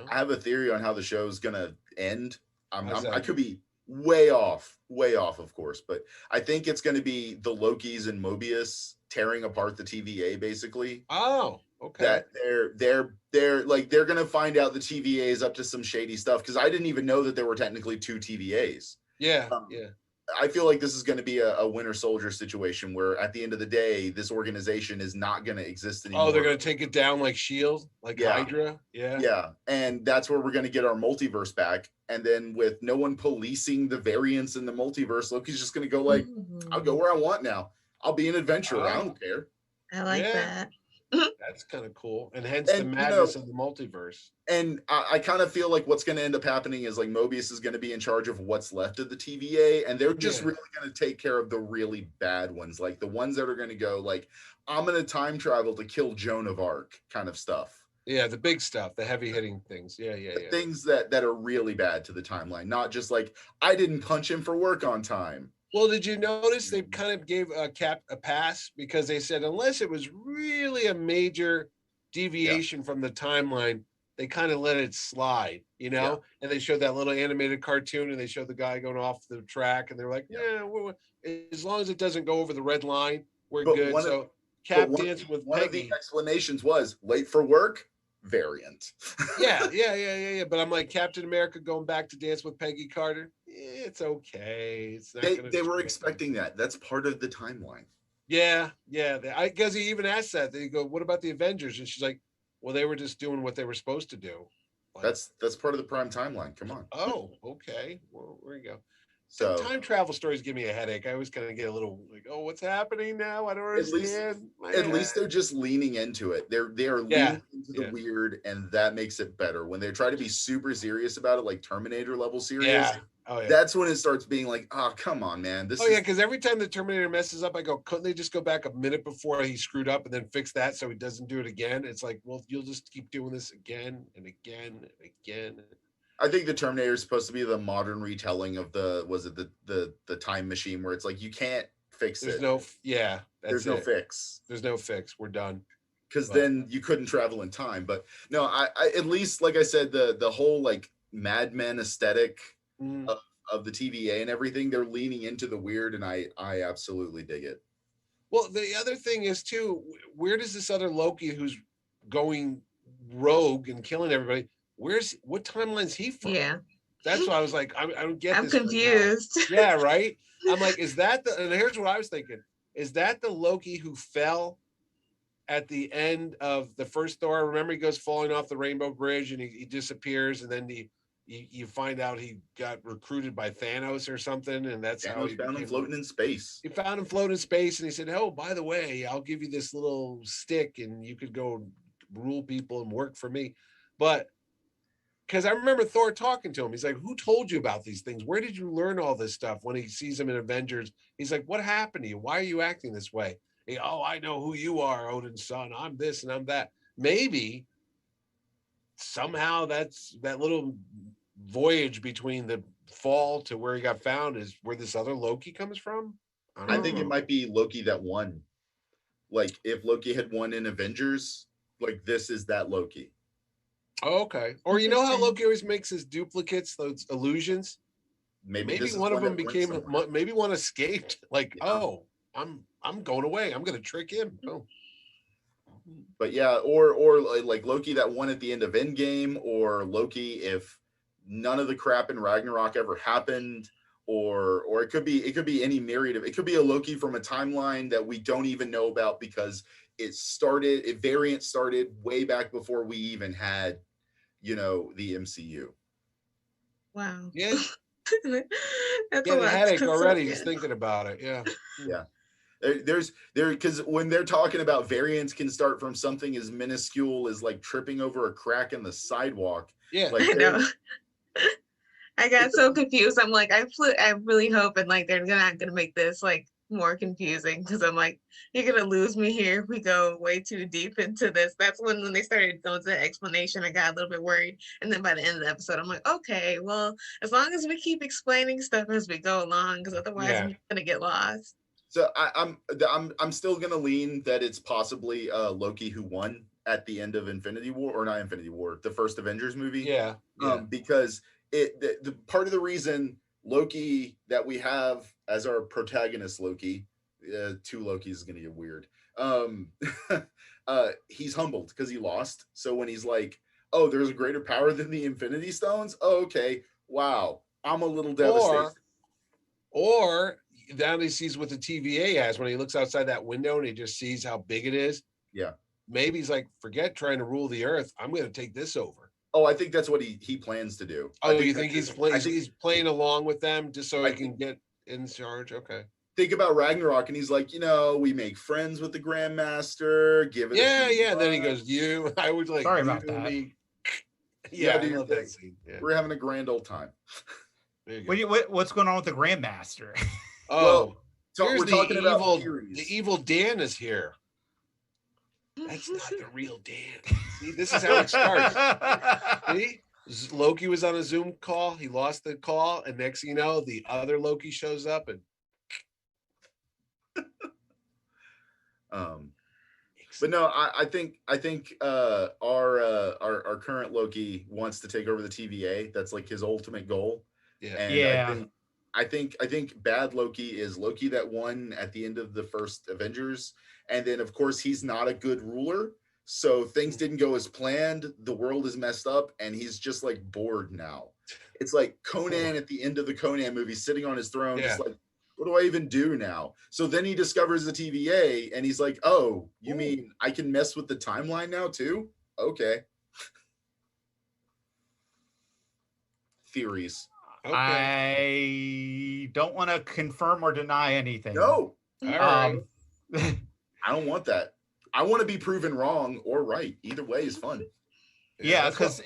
I have a theory on how the show's gonna end. I could be way off, of course, but I think it's going to be the Lokis and Mobius tearing apart the TVA, basically. Oh, okay. That they're going to find out the TVA is up to some shady stuff, because I didn't even know that there were technically 2 TVAs. Yeah, I feel like this is going to be a Winter Soldier situation where at the end of the day, this organization is not going to exist anymore. Oh, they're going to take it down like S.H.I.E.L.D., like Hydra? Yeah. And that's where we're going to get our multiverse back. And then with no one policing the variants in the multiverse, Loki's just going to go like, I'll go where I want now. I'll be an adventurer. I don't care. I like that. That's kind of cool. And hence the madness of the multiverse. And I kind of feel like what's going to end up happening is like Mobius is going to be in charge of what's left of the TVA. And they're just really going to take care of the really bad ones. Like the ones that are going to go like, I'm going to time travel to kill Joan of Arc kind of stuff. Yeah, the big stuff, the heavy hitting things. Yeah. Things that are really bad to the timeline. Not just like, I didn't punch him for work on time. Well, did you notice they kind of gave Cap a pass because they said unless it was really a major deviation from the timeline, they kind of let it slide, And they showed that little animated cartoon, and they showed the guy going off the track, and they're like, as long as it doesn't go over the red line, we're good. So Cap dancing with Peggy. One of the explanations was late for work. Variant. Yeah. But I'm like, Captain America going back to dance with Peggy Carter. It's okay. It's not they were expecting that. That's part of the timeline. Yeah. I guess he even asked that. They go, "What about the Avengers?" And she's like, "Well, they were just doing what they were supposed to do." Like, that's part of the prime timeline. Come on. Oh, okay. Well, there you go. So time travel stories give me a headache. I always kind of get a little like, oh, what's happening now? I don't understand. At least they're just leaning into it. They are leaning into the weird, and that makes it better. When they try to be super serious about it, like Terminator level serious, that's when it starts being like, oh, come on, man. Because every time the Terminator messes up, I go, couldn't they just go back a minute before he screwed up and then fix that so he doesn't do it again? It's like, well, you'll just keep doing this again and again and again. I think the Terminator is supposed to be the modern retelling of the time machine, where it's like you can't fix There's it. That's There's no it. fix. There's no fix. We're done. Because then you couldn't travel in time. But no, I at least, like I said, the whole like Mad Men aesthetic of the TVA and everything, they're leaning into the weird, and I absolutely dig it. Well, the other thing is too, where does this other Loki who's going rogue and killing everybody? What timeline's he from? Yeah. That's why I was like, I don't get I'm this. confused. Right now. Yeah, right. I'm like, is that the? And here's what I was thinking: is that the Loki who fell at the end of the first Thor? Remember, he goes falling off the Rainbow Bridge and he disappears, and then you find out he got recruited by Thanos or something, and that's how he found him floating in space. He found him floating in space, and he said, "Oh, by the way, I'll give you this little stick, and you could go rule people and work for me." But because I remember Thor talking to him, he's like, "Who told you about these things? Where did you learn all this stuff?" When he sees him in Avengers, he's like, "What happened to you? Why are you acting this way?" Oh, I know who you are, Odin's son. I'm this and I'm that. Maybe somehow that's that little voyage between the fall to where he got found is where this other Loki comes from. I think it might be Loki that won. Like if Loki had won in Avengers, like this is that Loki. Oh, okay. Or you know how Loki always makes his duplicates, those illusions? Maybe one of them became, maybe one escaped. Like, oh, I'm going away. I'm going to trick him. Oh. But yeah, or like Loki that won at the end of Endgame, or Loki if none of the crap in Ragnarok ever happened, or it could be any myriad of, it could be a Loki from a timeline that we don't even know about because variant started way back before we even had, the MCU. Wow. Yeah. That's a headache already just thinking about it. Yeah. Yeah. Because when they're talking about variants can start from something as minuscule as like tripping over a crack in the sidewalk. Yeah. Like, I know. I got so confused. I'm like, I'm really hoping like they're not gonna make this like more confusing, because I'm like, you're gonna lose me here if we go way too deep into this. That's when they started going to the explanation, I got a little bit worried. And then by the end of the episode, I'm like, okay, well, as long as we keep explaining stuff as we go along, because otherwise I'm gonna get lost. So I'm still gonna lean that it's possibly Loki who won at the end of Infinity War, or not Infinity War, the first Avengers movie. Yeah. Because the part of the reason Loki that we have as our protagonist, Loki, two Lokis is gonna get weird. He's humbled because he lost. So when he's like, "Oh, there's a greater power than the Infinity Stones." Oh, okay, wow, I'm a little devastated. Or down he sees what the TVA has when he looks outside that window and he just sees how big it is. Yeah. Maybe he's like, forget trying to rule the earth. I'm going to take this over. Oh, I think that's what he plans to do. Oh, you think he's playing along with them just so he can get in charge? Okay. Think about Ragnarok, and he's like, we make friends with the Grandmaster. Give it. Yeah. And then he goes, I was like, sorry about that. Yeah, I love that scene. Yeah. We're having a grand old time. What's going on with the Grandmaster? Oh, so we're talking about the evil Dan is here. That's not the real Dan. See, this is how it starts. See? Loki was on a Zoom call. He lost the call, and next thing you know, the other Loki shows up and. But no, I think our current Loki wants to take over the TVA. That's like his ultimate goal. Yeah. And yeah. I think bad Loki is Loki that won at the end of the first Avengers. And then, of course, he's not a good ruler. So things didn't go as planned. The world is messed up. And he's just like bored now. It's like Conan at the end of the Conan movie, sitting on his throne, just like, what do I even do now? So then he discovers the TVA and he's like, oh, you mean I can mess with the timeline now too? Okay. Theories. Okay. I don't want to confirm or deny anything. No. All right. I don't want that. I want to be proven wrong or right. Either way is fun. Yeah, because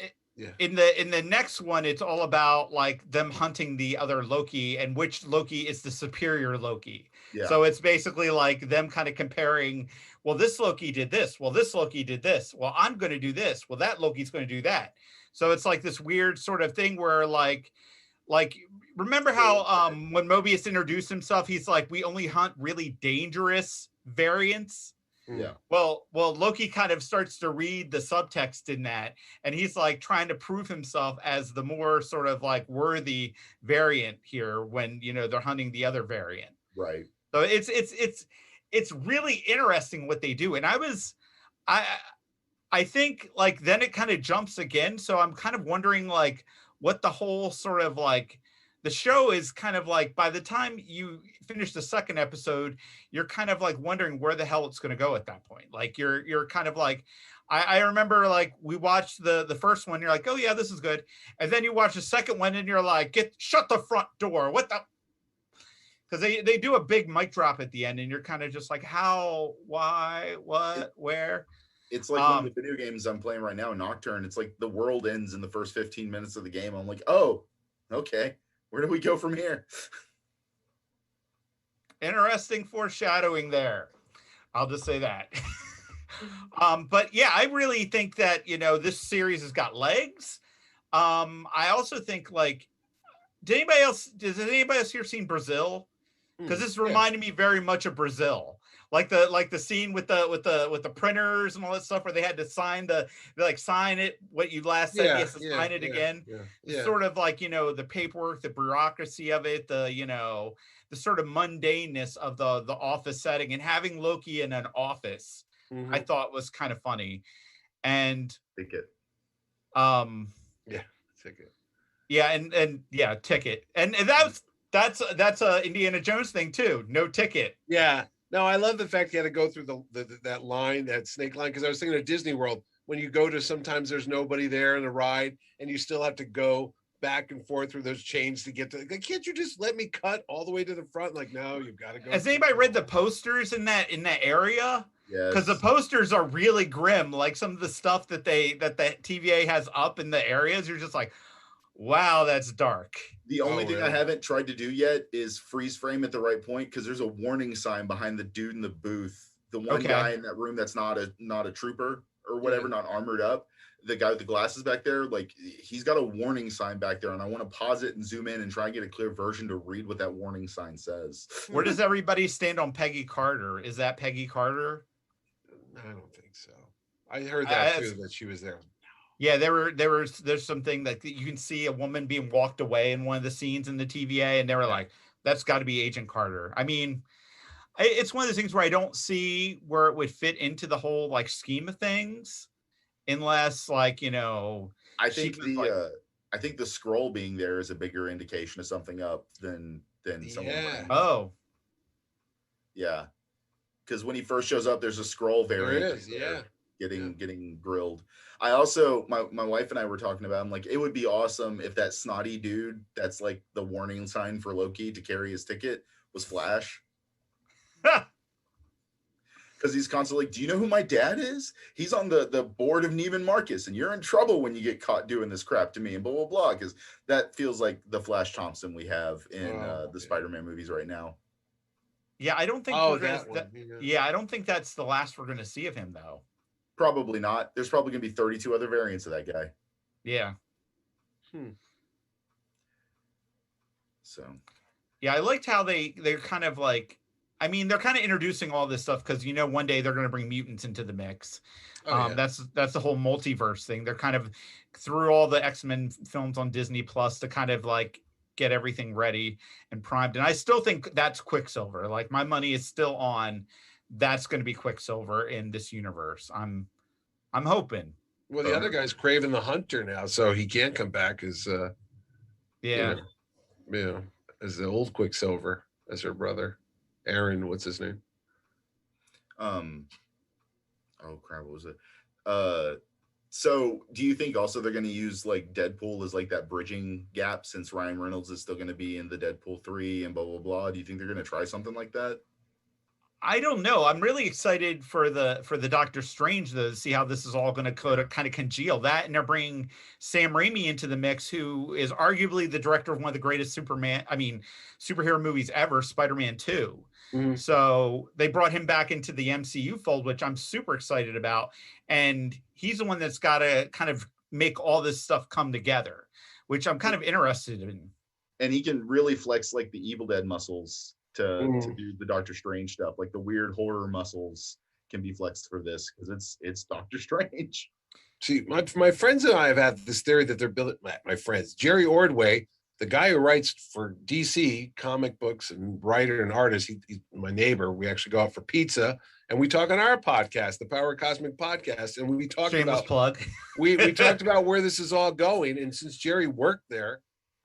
in the next one, it's all about like them hunting the other Loki and which Loki is the superior Loki. Yeah. So it's basically like them kind of comparing, well, this Loki did this. Well, this Loki did this. Well, I'm going to do this. Well, that Loki's going to do that. So it's like this weird sort of thing where like remember how when Mobius introduced himself, he's like, we only hunt really dangerous variants. Yeah. Well, Loki kind of starts to read the subtext in that, and he's like trying to prove himself as the more sort of like worthy variant here when, you know, they're hunting the other variant. Right. So it's really interesting what they do. And I think like then it kind of jumps again. So I'm kind of wondering like what the whole sort of like the show is kind of like by the time you finish the second episode, you're kind of like wondering where the hell it's going to go at that point. Like you're kind of like, I remember like we watched the first one, you're like, oh yeah, this is good. And then you watch the second one and you're like, shut the front door. What the? Because they do a big mic drop at the end and you're kind of just like, how, why, what, where? It's like one of the video games I'm playing right now, Nocturne. It's like the world ends in the first 15 minutes of the game. I'm like, oh, okay. Where do we go from here? Interesting foreshadowing there. I'll just say that. But yeah, I really think that, you know, this series has got legs. I also think like, has anybody else here seen Brazil? Because this reminded me very much of Brazil. Like the scene with the printers and all that stuff where they had to sign sign it what you last said, he has to sign it again. It's sort of like, you know, the paperwork, the bureaucracy of it, the, you know, the sort of mundaneness of the office setting, and having Loki in an office, I thought was kind of funny. And Ticket. Ticket. Yeah, and yeah, Ticket. And that's a Indiana Jones thing too. No ticket. Yeah. No, I love the fact you had to go through that line, that snake line, because I was thinking of Disney World. When you go to, sometimes there's nobody there in the ride, and you still have to go back and forth through those chains to get to. Like, can't you just let me cut all the way to the front? Like, no, you've got to go. Has anybody read the posters in that area? Yeah. Because the posters are really grim. Like some of the stuff that the TVA has up in the areas, you're just like, wow, that's dark. The only thing I haven't tried to do yet is freeze frame at the right point, because there's a warning sign behind the dude in the booth. The one guy in that room that's not a trooper or whatever, not armored up. The guy with the glasses back there, like he's got a warning sign back there, and I want to pause it and zoom in and try and get a clear version to read what that warning sign says. Where does everybody stand on Peggy Carter? Is that Peggy Carter? I don't think so. I heard that too, that she was there. Yeah, there's something that you can see a woman being walked away in one of the scenes in the TVA, and they were like, that's got to be Agent Carter. I mean, it's one of those things where I don't see where it would fit into the whole like scheme of things, unless like, you know, I think the scroll being there is a bigger indication of something up than someone. Oh, yeah, because when he first shows up, there's a scroll variant. There is, getting grilled. I also, my wife and I were talking about, I'm like, it would be awesome if that snotty dude that's like the warning sign for Loki to carry his ticket was Flash. Because he's constantly like, do you know who my dad is? He's on the board of Neiman Marcus, and you're in trouble when you get caught doing this crap to me, and blah, blah, blah. Because that feels like the Flash Thompson we have in the Spider-Man movies right now. Yeah, I don't think. I don't think that's the last we're going to see of him, though. Probably not. There's probably going to be 32 other variants of that guy. Yeah. So. Yeah, I liked how they're kind of like, I mean, they're kind of introducing all this stuff because, you know, one day they're going to bring mutants into the mix. That's the whole multiverse thing. They're kind of through all the X-Men films on Disney Plus to kind of like get everything ready and primed. And I still think that's Quicksilver. Like my money is still on. That's going to be Quicksilver in this universe. I'm hoping. Well, the other guy's Kraven the Hunter now, so he can't come back as as the old Quicksilver, as her brother, Aaron. What's his name? Oh crap! What was it? So do you think also they're going to use like Deadpool as like that bridging gap, since Ryan Reynolds is still going to be in the Deadpool 3 and blah blah blah? Do you think they're going to try something like that? I don't know. I'm really excited for the Doctor Strange though, to see how this is all going to kind of congeal that, and they're bringing Sam Raimi into the mix, who is arguably the director of one of the greatest superhero movies ever, Spider-Man 2. Mhm. So they brought him back into the MCU fold, which I'm super excited about, and he's the one that's got to kind of make all this stuff come together, which I'm kind of interested in. And he can really flex like the Evil Dead muscles to Mm. do the Doctor Strange stuff. Like the weird horror muscles can be flexed for this because it's Doctor Strange. See, my friends and I have had this theory that they're building. My friends, Jerry Ordway, the guy who writes for DC comic books and writer and artist, he's my neighbor. We actually go out for pizza and we talk on our podcast, the Power Cosmic Podcast, and we talked Shameless about plug. we talked about where this is all going. And since Jerry worked there,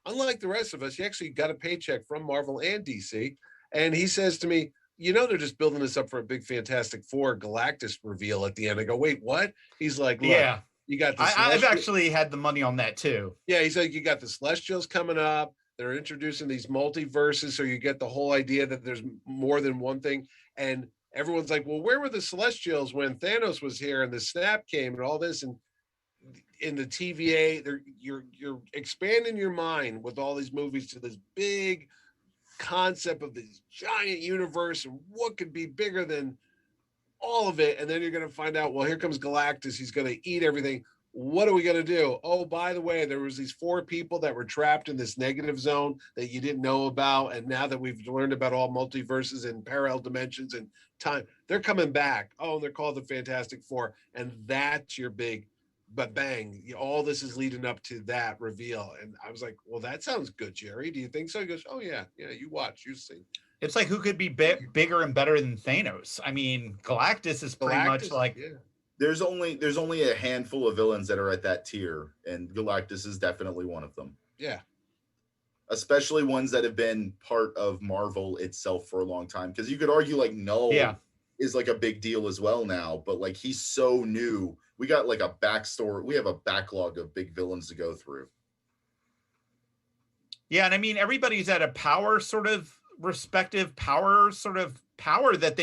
unlike the rest of us, he actually got a paycheck from Marvel and DC. And he says to me, they're just building this up for a big Fantastic Four Galactus reveal at the end. I go, wait, what? He's like, look, Yeah, you got this. I've actually had the money on that too. Yeah, he's like, you got the Celestials coming up. They're introducing these multiverses, so you get the whole idea that there's more than one thing. And everyone's like, well, where were the Celestials when Thanos was here and the snap came and all this? And in the TVA, you're expanding your mind with all these movies to this big concept of this giant universe and what could be bigger than all of it. And then you're going to find out, well, here comes Galactus. He's going to eat everything. What are we going to do? Oh, by the way, there was these 4 people that were trapped in this negative zone that you didn't know about. And now that we've learned about all multiverses and parallel dimensions and time, they're coming back. Oh, they're called the Fantastic Four. And that's your big, but bang, all this is leading up to that reveal. And I was like, well, that sounds good, Jerry. Do you think so? He goes, oh, yeah, you watch, you see. It's like, who could be bigger and better than Thanos? I mean, Galactus is pretty much like... Yeah. There's only a handful of villains that are at that tier, and Galactus is definitely one of them. Yeah. Especially ones that have been part of Marvel itself for a long time. Because you could argue like Null is like a big deal as well now, but like he's so new. We got like a backstory. We have a backlog of big villains to go through. Yeah, and I mean, everybody's at a respective power that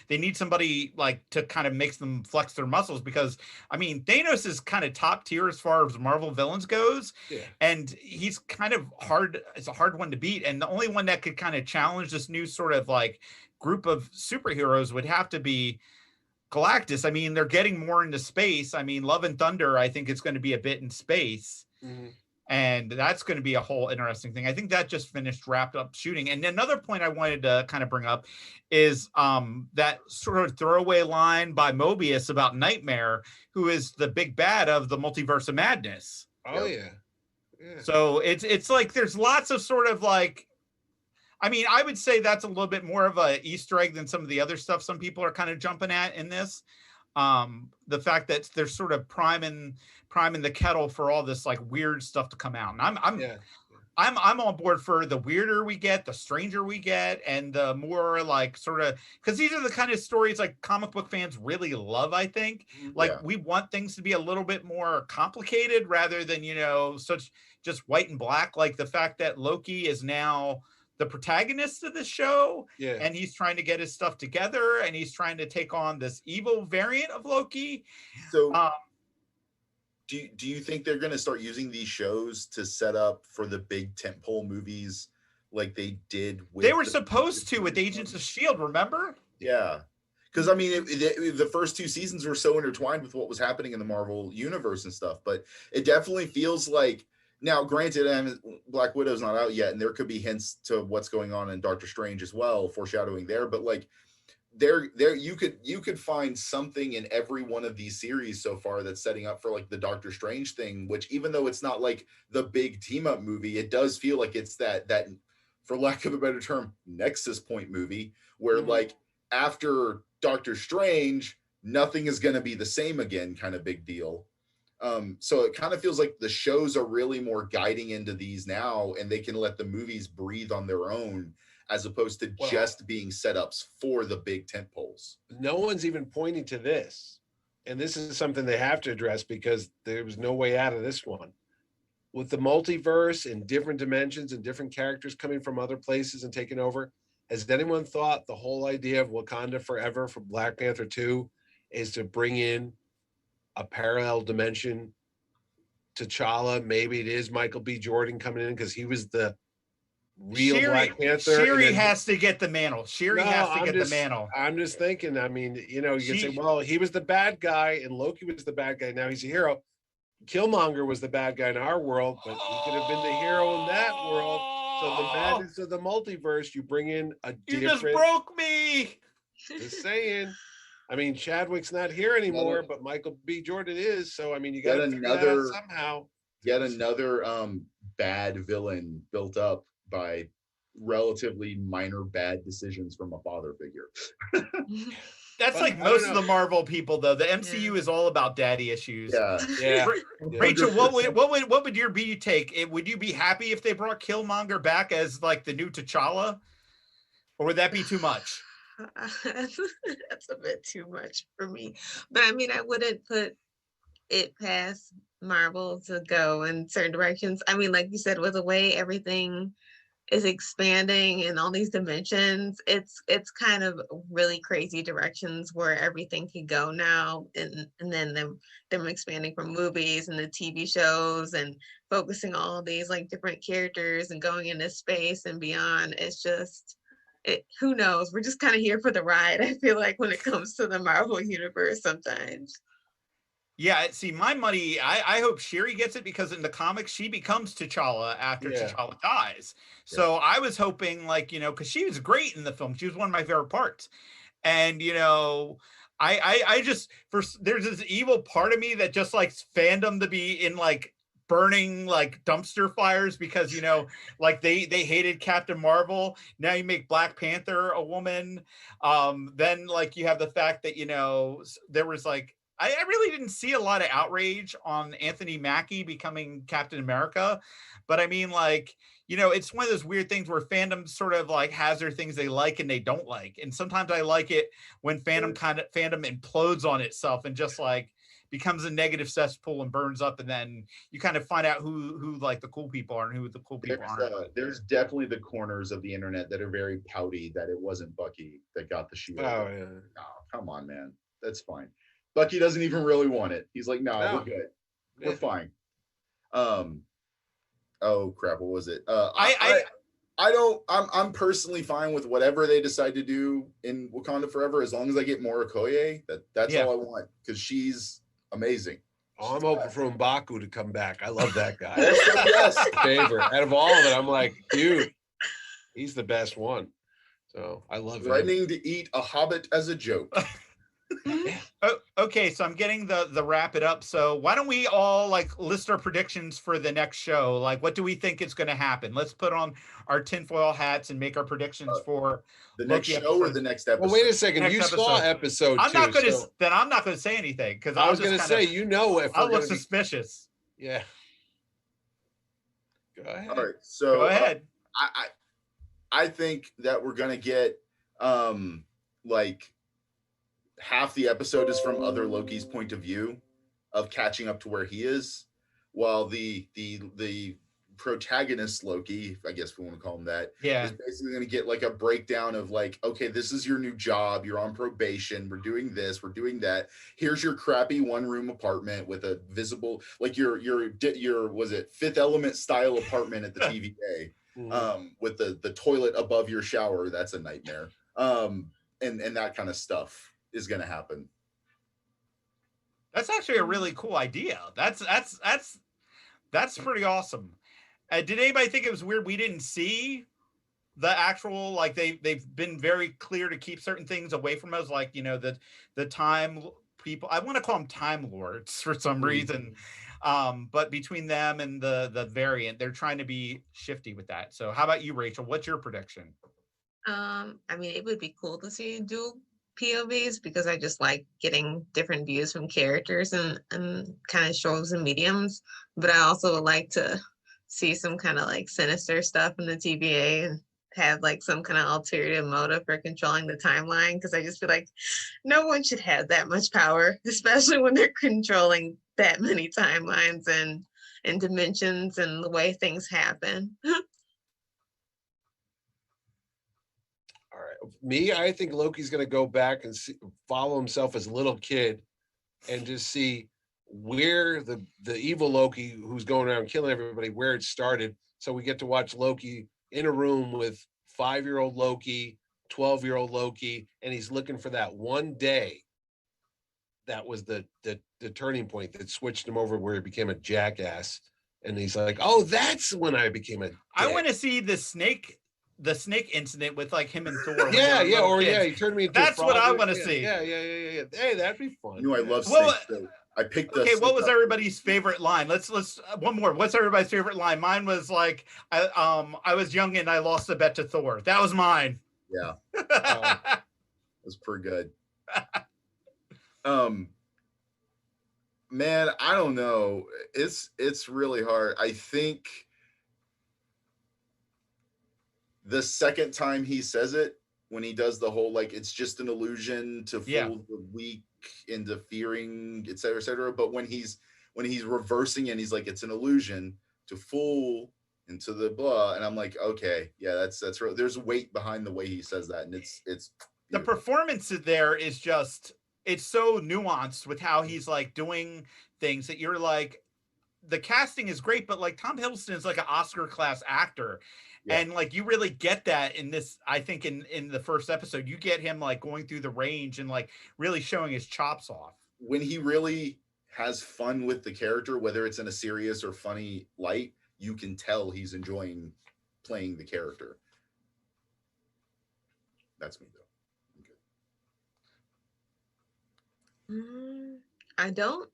they need somebody like to kind of makes them flex their muscles, because I mean, Thanos is kind of top tier as far as Marvel villains goes. Yeah. And he's kind of hard. It's a hard one to beat. And the only one that could kind of challenge this new sort of like group of superheroes would have to be Galactus. I mean, they're getting more into space. I mean, Love and Thunder, I think it's going to be a bit in space. Mm-hmm. And that's going to be a whole interesting thing. I think that just wrapped up shooting. And another point I wanted to kind of bring up is that sort of throwaway line by Mobius about Nightmare, who is the big bad of the Multiverse of Madness. Oh, yeah. So it's like there's lots of sort of like, I mean, I would say that's a little bit more of a Easter egg than some of the other stuff some people are kind of jumping at in this. The fact that they're sort of priming the kettle for all this like weird stuff to come out. And I'm on board for the weirder we get, the stranger we get, and the more like sort of, because these are the kind of stories like comic book fans really love, I think. Like we want things to be a little bit more complicated rather than, such just white and black. Like the fact that Loki is now the protagonist of the show, and he's trying to get his stuff together, and he's trying to take on this evil variant of Loki. So do you think they're going to start using these shows to set up for the big tentpole movies like they did with they were supposed to with Agents of S.H.I.E.L.D., remember? Yeah, because I mean the first 2 seasons were so intertwined with what was happening in the Marvel universe and stuff, but it definitely feels like, now granted, Black Widow's not out yet, and there could be hints to what's going on in Doctor Strange as well, foreshadowing there, but like there you could find something in every one of these series so far that's setting up for like the Doctor Strange thing, which even though it's not like the big team up movie, it does feel like it's that for lack of a better term, nexus point movie where like after Doctor Strange, nothing is going to be the same again, kind of big deal. So it kind of feels like the shows are really more guiding into these now, and they can let the movies breathe on their own as opposed to just being setups for the big tentpoles. No one's even pointing to this. And this is something they have to address because there was no way out of this one. With the multiverse and different dimensions and different characters coming from other places and taking over, has anyone thought the whole idea of Wakanda Forever for Black Panther 2 is to bring in a parallel dimension to T'Challa? Maybe it is Michael B. Jordan coming in because he was the real Black Panther. Shuri has to get the mantle. Shuri has to get the mantle. I'm just thinking, I mean, you know, you can say, well, he was the bad guy and Loki was the bad guy. Now he's a hero. Killmonger was the bad guy in our world, but he could have been the hero in that world. So the madness of the multiverse, you bring in a different... You just broke me! Just saying. I mean, Chadwick's not here anymore, but Michael B. Jordan is. So, I mean, you got to figure that out somehow. Yet another bad villain built up by relatively minor bad decisions from a father figure. That's like most of the Marvel people, though. The MCU is all about daddy issues. Yeah. Rachel, what would your take? Would you be happy if they brought Killmonger back as like the new T'Challa, or would that be too much? That's a bit too much for me. But I mean, I wouldn't put it past Marvel to go in certain directions. I mean, like you said, with the way everything is expanding in all these dimensions, it's kind of really crazy directions where everything can go now, and then them expanding from movies and the TV shows and focusing all these like different characters and going into space and beyond. It's just who knows? We're just kind of here for the ride, I feel like, when it comes to the Marvel universe sometimes. Yeah, see, my money, I hope Shuri gets it, because in the comics, she becomes T'Challa after T'Challa dies. So I was hoping, like, you know, because she was great in the film. She was one of my favorite parts. And, you know, I just, there's this evil part of me that just likes fandom to be in, like, burning, like, dumpster fires because, you know, like, they hated Captain Marvel. Now you make Black Panther a woman. Then, like, you have the fact that, you know, there was, like, I really didn't see a lot of outrage on Anthony Mackie becoming Captain America. But I mean, like, you know, it's one of those weird things where fandom sort of like has their things they like and they don't like. And sometimes I like it when fandom implodes on itself and just like becomes a negative cesspool and burns up. And then you kind of find out who like the cool people are and who the cool people aren't. There's definitely the corners of the internet that are very pouty that it wasn't Bucky that got the shield. Oh, yeah. Oh, come on, man. That's fine. Bucky doesn't even really want it. He's like, no, we're good. We're fine. Oh crap, what was it? I'm personally fine with whatever they decide to do in Wakanda Forever, as long as I get more Okoye. That's all I want, because she's amazing. Oh, I'm hoping for M'Baku to come back. I love that guy. Yes. Favorite. Out of all of it, I'm like, dude, he's the best one. So I love it. Threatening to eat a hobbit as a joke. Okay, so I'm getting the wrap it up. So why don't we all like list our predictions for the next show? Like, what do we think is going to happen? Let's put on our tinfoil hats and make our predictions for the next show or the next episode. Well, wait a second. You saw episode 2. I'm not going to. Then I'm not going to say anything, because I was going to say, you know, if I look suspicious. Yeah. Go ahead. All right. So go ahead. I think that we're going to get like half the episode is from Other Loki's point of view of catching up to where he is, while the protagonist Loki, I guess we want to call him that, is basically going to get like a breakdown of like, okay, this is your new job, you're on probation, we're doing this, we're doing that, here's your crappy one-room apartment with a visible, like your was it Fifth Element style apartment at the TVA, with the toilet above your shower, that's a nightmare, and that kind of stuff is going to happen. That's actually a really cool idea. That's pretty awesome. Did anybody think it was weird we didn't see the actual, like, they've been very clear to keep certain things away from us, like, you know, the time people, I want to call them time lords for some reason, but between them and the variant, they're trying to be shifty with that. So how about you, Rachel? What's your prediction? I mean, it would be cool to see dual POVs, because I just like getting different views from characters and kind of shows and mediums. But I also would like to see some kind of like sinister stuff in the TVA and have like some kind of ulterior motive for controlling the timeline, because I just feel like no one should have that much power, especially when they're controlling that many timelines and dimensions and the way things happen. me, I think Loki's going to go back and follow himself as a little kid and just see where the evil Loki who's going around killing everybody, where it started. So we get to watch Loki in a room with 5-year-old Loki, 12-year-old Loki, and he's looking for that one day that was the turning point that switched him over where he became a jackass. And he's like, oh, that's when I became a dick. I want to see the snake incident with like him and Thor. When Yeah, they were little kids. he turned me into That's a what I frog. want to Yeah, see. Yeah. Hey, that'd be fun. You know, I love Well, snakes. So I picked Okay, what was snake up. everybody's favorite line? Let's one more. What's everybody's favorite line? Mine was like, I was young and I lost a bet to Thor. That was mine. Yeah, was pretty good. Man, I don't know. It's really hard. I think the second time he says it, when he does the whole like it's just an illusion to fool the weak into fearing, et cetera, but when he's reversing and he's like it's an illusion to fool into the blah, and I'm like, okay, yeah, that's real. There's weight behind the way he says that, and it's the performance there is just, it's so nuanced with how he's like doing things that you're like, the casting is great, but like Tom Hiddleston is like an Oscar class actor. Yeah. And like you really get that in this. I think in the first episode, you get him like going through the range and like really showing his chops off. When he really has fun with the character, whether it's in a serious or funny light, you can tell he's enjoying playing the character. That's me though. Okay. I don't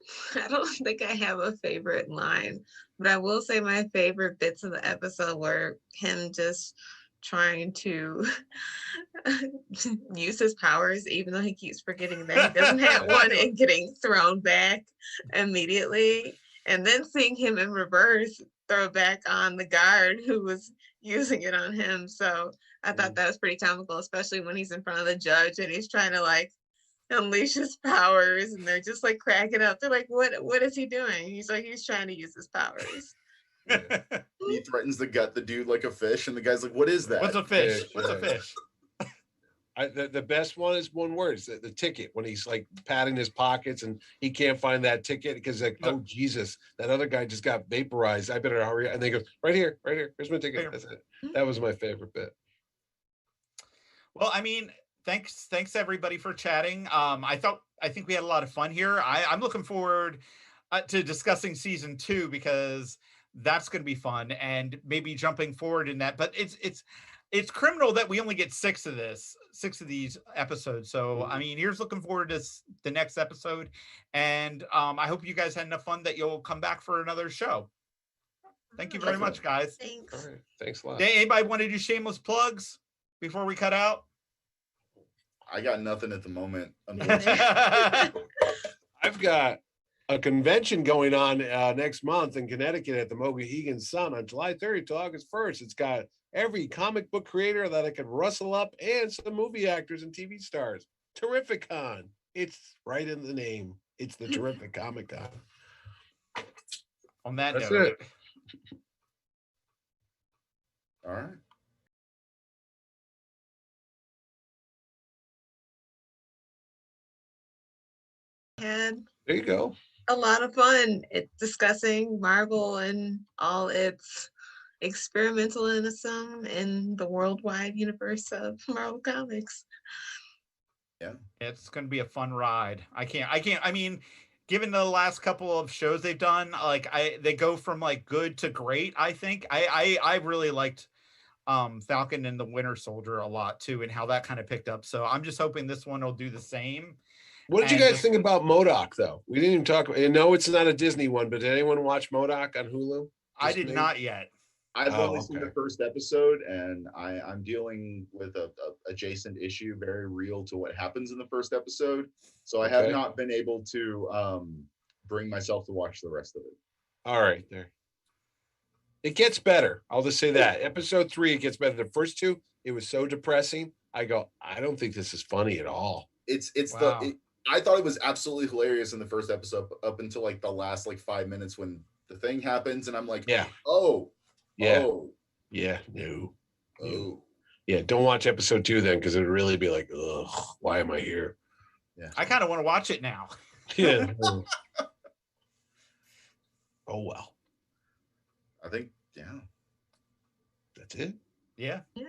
think I have a favorite line, but I will say my favorite bits of the episode were him just trying to use his powers, even though he keeps forgetting that he doesn't have one, and getting thrown back immediately. And then seeing him in reverse throw back on the guard who was using it on him. So I thought that was pretty comical, especially when he's in front of the judge and he's trying to like unleash his powers, and they're just like cracking up. They're like, what is he doing? He's like, he's trying to use his powers. Yeah. He threatens to gut the dude like a fish, and the guy's like, what is that? What's a fish? What's a fish? The best one is one word. It's the ticket, when he's like patting his pockets and he can't find that ticket because like, oh Jesus, that other guy just got vaporized. I better hurry. And they go, right here. Here's my ticket. That's it. That was my favorite bit. Well, I mean, thanks everybody for chatting. I think we had a lot of fun here. I'm looking forward to discussing season 2, because that's going to be fun, and maybe jumping forward in that. But it's criminal that we only get 6 of these episodes. So I mean, here's looking forward to the next episode, and I hope you guys had enough fun that you'll come back for another show. Thank you very much, guys. Thanks. All right. Thanks a lot. Anybody want to do shameless plugs before we cut out? I got nothing at the moment. I've got a convention going on next month in Connecticut at the Mohegan Sun on July 30th to August 1st. It's got every comic book creator that I could rustle up and some movie actors and TV stars. Terrificon. It's right in the name. It's the Terrific Comic Con. On that That's note. it. All right. Had There you go. a lot of fun discussing Marvel and all its experimentalism in the worldwide universe of Marvel Comics. Yeah, it's going to be a fun ride. I mean, given the last couple of shows they've done, like they go from like good to great. I think I really liked Falcon and the Winter Soldier a lot too, and how that kind of picked up. So I'm just hoping this one will do the same. What did you guys think about MODOK, though? We didn't even talk. I know it's not a Disney one, but did anyone watch MODOK on Hulu? I did not yet. I've only seen the first episode, and I'm dealing with a adjacent issue very real to what happens in the first episode. So I have not been able to bring myself to watch the rest of it. All right, there. It gets better. I'll just say that. Episode 3, it gets better. The first 2, it was so depressing. I don't think this is funny at all. I thought it was absolutely hilarious in the first episode up until like the last like 5 minutes when the thing happens, and I'm like, yeah, no. Yeah, don't watch episode 2 then, because it'd really be like, ugh, why am I here? Yeah. I kind of want to watch it now. Yeah. Oh well. I think, yeah. That's it. Yeah. Yeah.